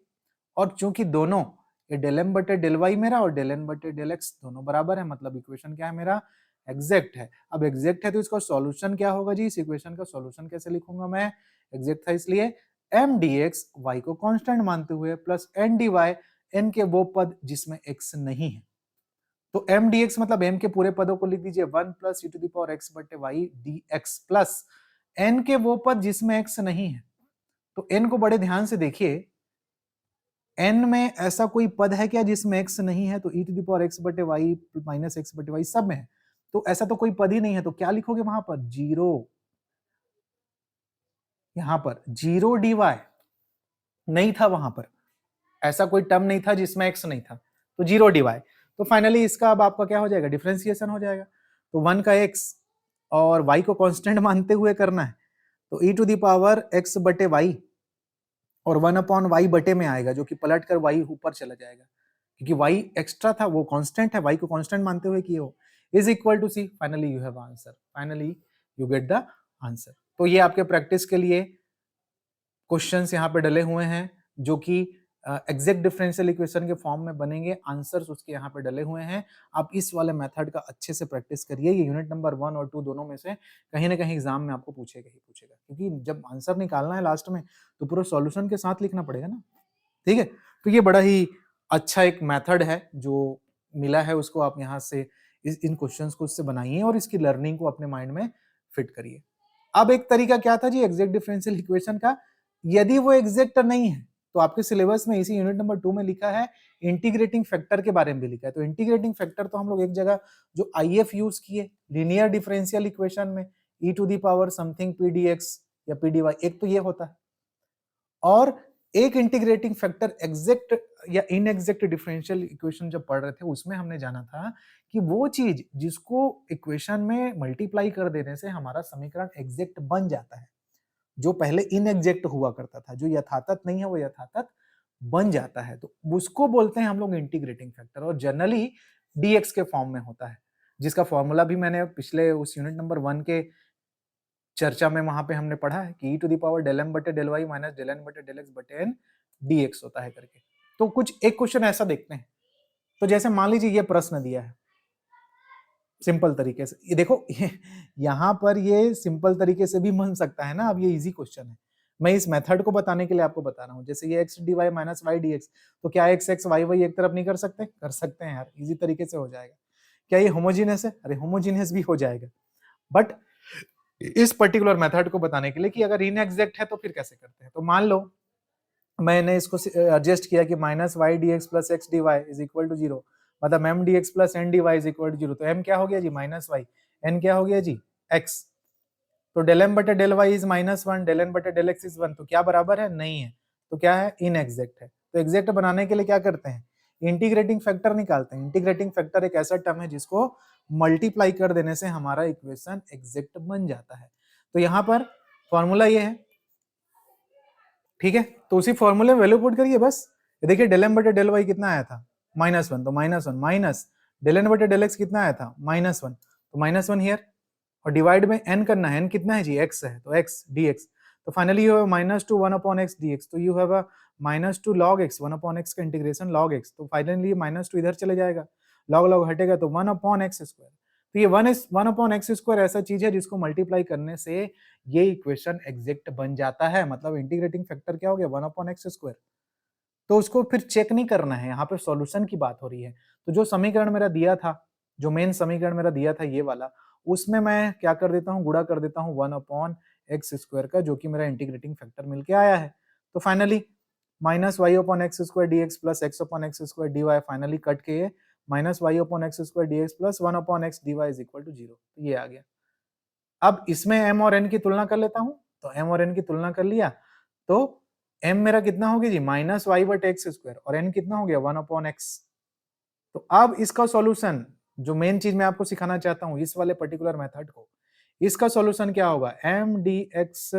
और चूंकि दोनों, ये डेल एम बटे डेल वाई मेरा और डेल एन बटे डेल एक्स दोनों बराबर है, मतलब इक्वेशन क्या है मेरा, एग्जैक्ट है। अब एग्जैक्ट है तो इसका सॉल्यूशन क्या होगा जी, इस इक्वेशन का सॉल्यूशन कैसे लिखूंगा मैं, एग्जैक्ट था इसलिए एम डी एक्स वाई को कांस्टेंट मानते हुए plus N D Y N के वो पद जिसमें एक्स नहीं है। तो एम डी एक्स मतलब एम के पूरे पदों को लिख दीजिए 1 plus e to the power x बटे Y D x plus N के वो पद जिसमें एक्स नहीं है। तो एन को बड़े ध्यान से देखिए, एन में ऐसा कोई पद है क्या जिसमें एक्स नहीं है, तो ई टू द पावर एक्स बटे वाई माइनस एक्स बटे वाई सब में है, तो ऐसा तो कोई पद ही नहीं है। तो क्या लिखोगे वहां पर, जीरो, यहां पर जीरो डी वाई नहीं था, वहां पर ऐसा कोई टर्म नहीं था जिसमें एक्स नहीं था, तो जीरो डी वाई। तो फाइनली इसका अब आपका क्या हो जाएगा, डिफरेंशिएशन हो जाएगा। तो 1 का x और y को कांस्टेंट मानते हुए करना है, तो e to the power x बटे y और 1 अपॉन y बटे में आएगा, जो कि पलट कर y ऊपर चला जाएगा, क्योंकि y एक्स्ट्रा था, वो कांस्टेंट है, y को कांस्टेंट मानते हुए किए हो, is equal to c. Finally you have answer, finally you get the answer. तो ये आपके प्रैक्टिस के लिए क्वेश्चंस यहाँ पे डले हुए हैं, जो कि एग्जैक्ट डिफरेंशियल इक्वेशन के फॉर्म में बनेंगे, आंसर्स उसके यहाँ पे डले हुए हैं। आप इस वाले मेथड का अच्छे से प्रैक्टिस करिए, ये यूनिट नंबर 1 और 2 दोनों में से कहीं ना कहीं एग्जाम में आपको पूछेगा ही पूछेगा, क्योंकि जब आंसर निकालना है लास्ट में तो पूरा सॉल्यूशन के साथ लिखना पड़ेगा ना, ठीक है। तो ये बड़ा ही अच्छा एक मेथड है जो मिला है, उसको आप यहाँ से इन क्वेश्चन को उससे बनाइए और इसकी लर्निंग को अपने माइंड में फिट करिए। अब एक तरीका क्या था जी एग्जैक्ट डिफरेंशियल इक्वेशन का, यदि वो एग्जैक्ट नहीं है तो आपके सिलेबस में इसी यूनिट नंबर 2 में लिखा है इंटीग्रेटिंग फैक्टर के बारे में भी लिखा है। तो इंटीग्रेटिंग फैक्टर तो हम लोग एक जगह जो आईएफ यूज किए लीनियर डिफरेंशियल इक्वेशन में, e to the power something P D X या पी डी वाई, एक तो ये होता है, और एक इंटीग्रेटिंग फैक्टर एग्जैक्ट या इनएग्जैक्ट डिफरेंशियल इक्वेशन जब पढ़ रहे थे उसमें हमने जाना था कि वो चीज जिसको इक्वेशन में मल्टीप्लाई कर देने से हमारा समीकरण एग्जैक्ट बन जाता है, जो पहले इनएग्जैक्ट हुआ करता था, जो यथातथ नहीं है वो यथातथ बन जाता है, तो उसको बोलते हैं हम लोग इंटीग्रेटिंग फैक्टर, और जनरली डीएक्स के फॉर्म में होता है, जिसका फॉर्मूला भी मैंने पिछले उस यूनिट नंबर 1 के चर्चा में वहां पे हमने पढ़ा है कि e to the power del M बटे del Y minus del N बटे डेल एक्स बटे एन dx होता है करके। तो कुछ एक क्वेश्चन ऐसा देखते हैं। तो जैसे मान लीजिए ये प्रश्न दिया है सिंपल तरीके से, ये देखो यहाँ पर ये सिंपल तरीके से भी बन सकता है ना, अब ये इजी क्वेश्चन है, मैं इस मेथड को बताने के लिए आपको बता रहा हूँ। जैसे ये x dy minus Y D x, तो क्या x x y y एक तरफ नहीं कर सकते? कर सकते हैं यार, इजी तरीके से हो जाएगा। क्या ये होमोजीनियस है? अरे होमोजीनियस भी हो जाएगा, बट इस पर्टिकुलर मेथड को बताने के लिए कि अगर इनएग्जैक्ट है तो फिर कैसे करते हैं। तो मान लो मैंने इसको एडजस्ट किया कि minus Y D x plus X D Y is equal to zero, मतलब M D x plus N D Y is equal to zero. तो एम क्या हो गया जी? Minus Y. एन क्या हो गया जी? एक्स। तो डेल एम बटे del y is minus one, del N बटे डेल एक्स इज वन। तो क्या बराबर है? नहीं है। तो क्या है? इनएग्जैक्ट है। तो एग्जैक्ट बनाने के लिए क्या करते हैं? इंटीग्रेटिंग फैक्टर निकालते हैं। इंटीग्रेटिंग फैक्टर एक ऐसा टर्म है जिसको मल्टीप्लाई कर देने से हमारा इक्वेशन एग्जैक्ट बन जाता है। तो यहाँ पर फॉर्मूला ये है, ठीक है। तो उसी फॉर्मूले में वैल्यू पुट करिए बस। ये देखिए डेल एम बटे डेल वाई कितना आया था? Minus one. तो minus one minus del N बटे डेल एक्स कितना आया था? Minus one. तो माइनस वन हियर, और डिवाइड में n करना है। n कितना है जी? x है, तो x dx। तो finally you have minus two one upon x dx। तो you have a minus two log x, one upon X का इंटीग्रेशन लॉग x। तो फाइनली माइनस टू इधर चले जाएगा, लॉग लॉग हटेगा तो वन अपॉन एक्स स्क्वायर। तो ये वन अपॉन एक्स स्क्वायर ऐसा चीज है जिसको मल्टीप्लाई करने से ये इक्वेशन एग्जैक्ट बन जाता है। मतलब इंटीग्रेटिंग फैक्टर क्या हो गया? One upon x square. तो उसको फिर चेक नहीं करना है, यहाँ पे सॉल्यूशन की बात हो रही है। तो जो समीकरण मेरा दिया था, जो मेन समीकरण मेरा दिया था ये वाला, उसमें मैं क्या कर देता हूँ? गुणा कर देता हूँ वन अपॉन एक्स स्क्वायर का, जो कि मेरा इंटीग्रेटिंग फैक्टर मिलके आया है। तो finally minus y upon x square D x plus x upon x square D y, finally cut के ये minus y upon x square D x plus one upon x D Y is equal to zero. तो ये आ गया। अब इसमें m और n की तुलना कर लेता हूं। तो m और n की तुलना कर लिया तो m मेरा कितना हो गया जी? माइनस वाई बट एक्स स्क्वायर, और n कितना हो गया? One upon X. तो अब इसका सॉल्यूशन, जो मेन चीज मैं आपको सिखाना चाहता हूं इस वाले पर्टिकुलर मेथड को, इसका सॉल्यूशन क्या होगा? m डी एक्स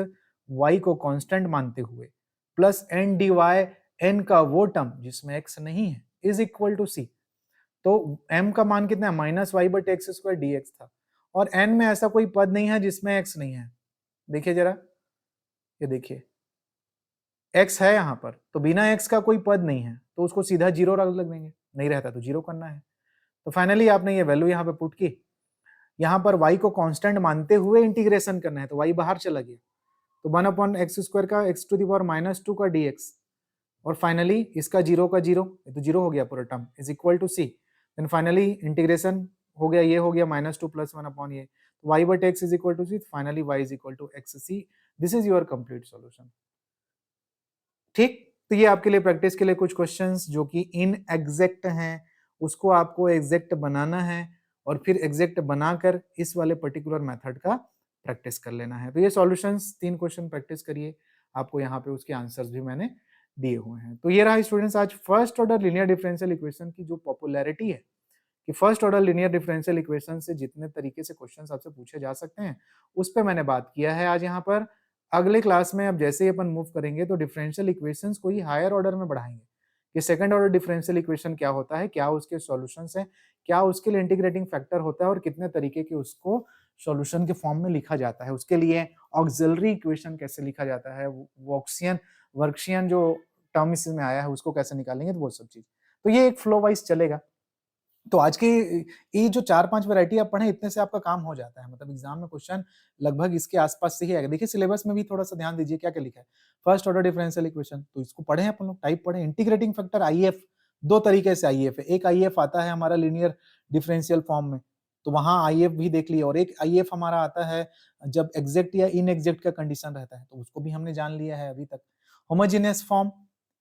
वाई को कांस्टेंट मानते हुए plus n d y n का वो टर्म जिसमें x नहीं है इज इक्वल टू c। तो m का मान कितना है? माइनस वाई बट एक्स स्क्वायर डी एक्स था, और n में ऐसा कोई पद नहीं है जिसमें x नहीं है। देखिए जरा, ये देखिए x है यहाँ पर, तो बिना x का कोई पद नहीं है, तो उसको सीधा जीरो रख देंगे, नहीं रहता तो जीरो करना है। तो फाइनली आपने ये वैल्यू यहाँ पे पुट की, यहाँ पर y को कांस्टेंट मानते हुए इंटीग्रेशन करना है, तो y बाहर चला गया, तो वन अपॉन एक्स स्क्वायर का x to the power minus two का dx, और फाइनली इसका जीरो का जीरो, ये तो जीरो हो गया पूरा term, is equal to c। Then finally integration हो गया, ये हो गया minus two plus one upon ये, y बट x is equal to c, finally y is equal to x c. This is your complete solution. ठीक, तो ये आपके लिए प्रैक्टिस के लिए कुछ क्वेश्चंस जो कि इनएग्जैक्ट हैं, उसको आपको एग्जैक्ट बनाना है, और फिर एग्जैक्ट बनाकर इस वाले पर्टिकुलर मेथड का प्रैक्टिस कर लेना है। तो ये सॉल्यूशंस, 3 क्वेश्चन प्रैक्टिस करिए, आपको यहाँ पे उसके आंसर्स भी मैंने दिए हुए हैं। तो ये रहा स्टूडेंट्स आज first order linear differential equation की जो पॉपुलैरिटी है, कि first order linear differential equation से जितने तरीके से क्वेश्चंस आपसे पूछे जा सकते हैं, उस पे मैंने बात किया है आज यहाँ पर। अगले क्लास में अब जैसे ही अपन मूव करेंगे तो डिफरेंशियल इक्वेशंस को ही हायर ऑर्डर में बढ़ाएंगे, कि सेकंड ऑर्डर डिफरेंशियल इक्वेशन क्या होता है, क्या उसके सॉल्यूशंस हैं, क्या उसके लिए इंटीग्रेटिंग फैक्टर होता है, और कितने तरीके के उसको सॉल्यूशन के फॉर्म में लिखा जाता है, उसके लिए ऑक्सिलरी इक्वेशन कैसे लिखा जाता है, वॉक्सियन वर्कशियन जो टर्म इसमें आया है उसको कैसे निकालेंगे, तो वो सब चीज। तो ये एक फ्लो वाइज चलेगा। तो आज के ये जो 4-5 वैरायटी आप पढ़े, इतने से आपका काम हो जाता है, मतलब एग्जाम में क्वेश्चन लगभग इसके आसपास से ही आएगा। देखिए सिलेबस में भी थोड़ा सा ध्यान दीजिए, क्या क्या लिखा है। फर्स्ट ऑर्डर डिफरेंशियल इक्वेशन, तो इसको पढ़े अपन लोग, टाइप पढ़े। इंटीग्रेटिंग फैक्टर आईएफ, दो तरीके से आईएफ है, एक आईएफ आता है हमारा लीनियर डिफरेंशियल फॉर्म में, तो वहां आईएफ भी देख लिया, और एक आईएफ हमारा आता है जब एग्जैक्ट या इनएग्जैक्ट का कंडीशन रहता है, तो उसको भी हमने जान लिया है अभी तक। Homogeneous form,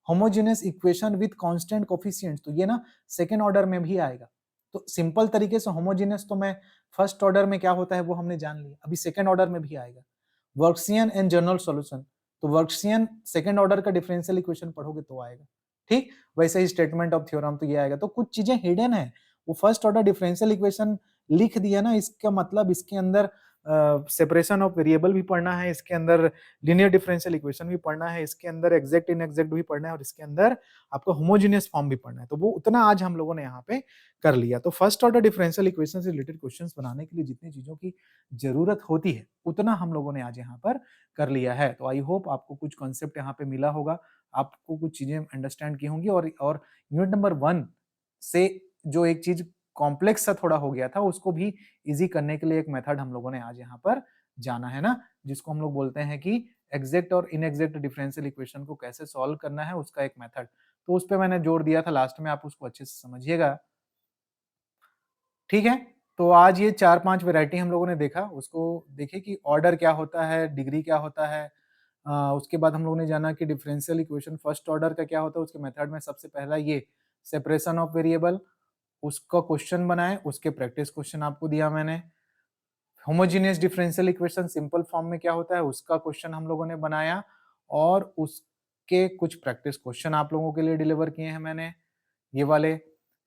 homogeneous equation with constant coefficients, तो ये ना सेकंड ऑर्डर में भी आएगा। तो सिंपल तरीके से होमोजेनियस तो मैं फर्स्ट ऑर्डर में क्या होता है वो हमने जान लिया, अभी सेकंड ऑर्डर में भी आएगा। वर्कशियन एंड जनरल सॉल्यूशन, तो वर्कशियन सेकंड ऑर्डर का डिफरेंशियल इक्वेशन पढ़ोगे तो आएगा। ठीक, वैसे ही स्टेटमेंट ऑफ थ्योरम, तो ये आएगा। तो कुछ चीजें हिडन है, वो फर्स्ट ऑर्डर डिफरेंशियल इक्वेशन लिख दिया ना, इसका मतलब इसके अंदर सेपरेशन ऑफ वेरिएबल भी पढ़ना है, इसके अंदर लीनियर डिफरेंशियल इक्वेशन भी पढ़ना है, इसके अंदर एग्जैक्ट इनएग्जैक्ट भी पढ़ना है और इसके अंदर आपको होमोजेनियस फॉर्म भी पढ़ना है। तो वो उतना आज हम लोगों ने यहाँ पे कर लिया। तो फर्स्ट ऑर्डर डिफरेंशियल इक्वेशन से रिलेटेड क्वेश्चंस बनाने के लिए जितनी चीजों की जरूरत होती है उतना हम लोगों ने आज यहाँ पर कर लिया है। तो आई होप आपको कुछ कॉन्सेप्ट यहाँ पे मिला होगा, आपको कुछ चीजें अंडरस्टैंड की होंगी और यूनिट नंबर 1 से जो एक चीज कॉम्प्लेक्स सा थोड़ा हो गया था उसको भी इजी करने के लिए एक मेथड हम लोगों ने आज यहाँ पर जाना है ना, जिसको हम लोग बोलते हैं कि एग्जैक्ट और इनएग्जैक्ट डिफरेंशियल इक्वेशन को कैसे सॉल्व करना है उसका एक मेथड। तो उस पर मैंने जोर दिया था लास्ट में, आप उसको अच्छे से समझिएगा। ठीक है, तो आज ये 4-5 वैरायटी हम लोगों ने देखा, उसको देखिए कि ऑर्डर क्या होता है, डिग्री क्या होता है। उसके बाद हम लोगों ने जाना कि डिफरेंशियल इक्वेशन फर्स्ट ऑर्डर का क्या होता है, उसके मेथड में सबसे पहला ये सेपरेशन ऑफ वेरिएबल, उसका क्वेश्चन बनाए, उसके प्रैक्टिस क्वेश्चन आपको दिया मैंने। Homogeneous differential equation simple form में क्या होता है उसका क्वेश्चन हम लोगों ने बनाया और उसके कुछ प्रैक्टिस क्वेश्चन आप लोगों के लिए डिलीवर किए हैं मैंने, ये वाले।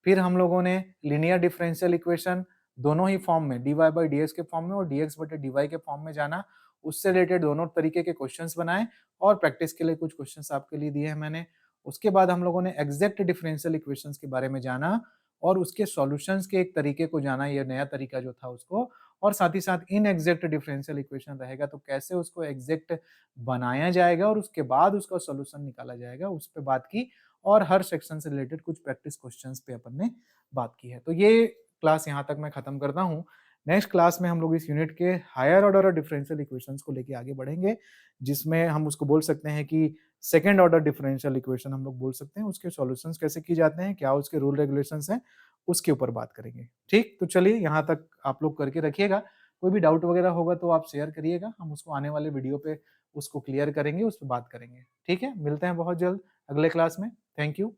फिर हम लोगों ने लीनियर डिफरेंशियल इक्वेशन दोनों ही फॉर्म में, dy बाई dx के फॉर्म में और dx बटे dy के फॉर्म में जाना, उससे रिलेटेड दोनों तरीके के क्वेश्चंस बनाए और प्रैक्टिस के लिए कुछ क्वेश्चंस आपके लिए दिए हैं मैंने। उसके बाद हम लोगों ने एग्जैक्ट डिफरेंशियल इक्वेशंस के बारे में जाना और उसके सॉल्यूशंस के एक तरीके को जाना, ये नया तरीका जो था उसको, और साथ ही साथ इनएग्जैक्ट डिफरेंशियल इक्वेशन रहेगा तो कैसे उसको एग्जैक्ट बनाया जाएगा और उसके बाद उसका सॉल्यूशन निकाला जाएगा, उस पे बात की। और हर सेक्शन से रिलेटेड कुछ प्रैक्टिस क्वेश्चंस पे अपन ने बात की है। तो ये क्लास यहाँ तक मैं खत्म करता हूँ। नेक्स्ट क्लास में हम लोग इस यूनिट के हायर ऑर्डर और डिफरेंशियल इक्वेशंस को लेके आगे बढ़ेंगे, जिसमें हम उसको बोल सकते हैं कि सेकंड ऑर्डर डिफरेंशियल इक्वेशन हम लोग बोल सकते हैं, उसके सॉल्यूशंस कैसे किए जाते हैं, क्या उसके रूल रेगुलेशंस हैं, उसके ऊपर बात करेंगे। ठीक, तो चलिए यहाँ तक आप लोग करके रखिएगा। कोई भी डाउट वगैरह होगा तो आप शेयर करिएगा, हम उसको आने वाले वीडियो पे उसको क्लियर करेंगे, उस पर बात करेंगे। ठीक है, मिलते हैं बहुत जल्द अगले क्लास में। Thank you.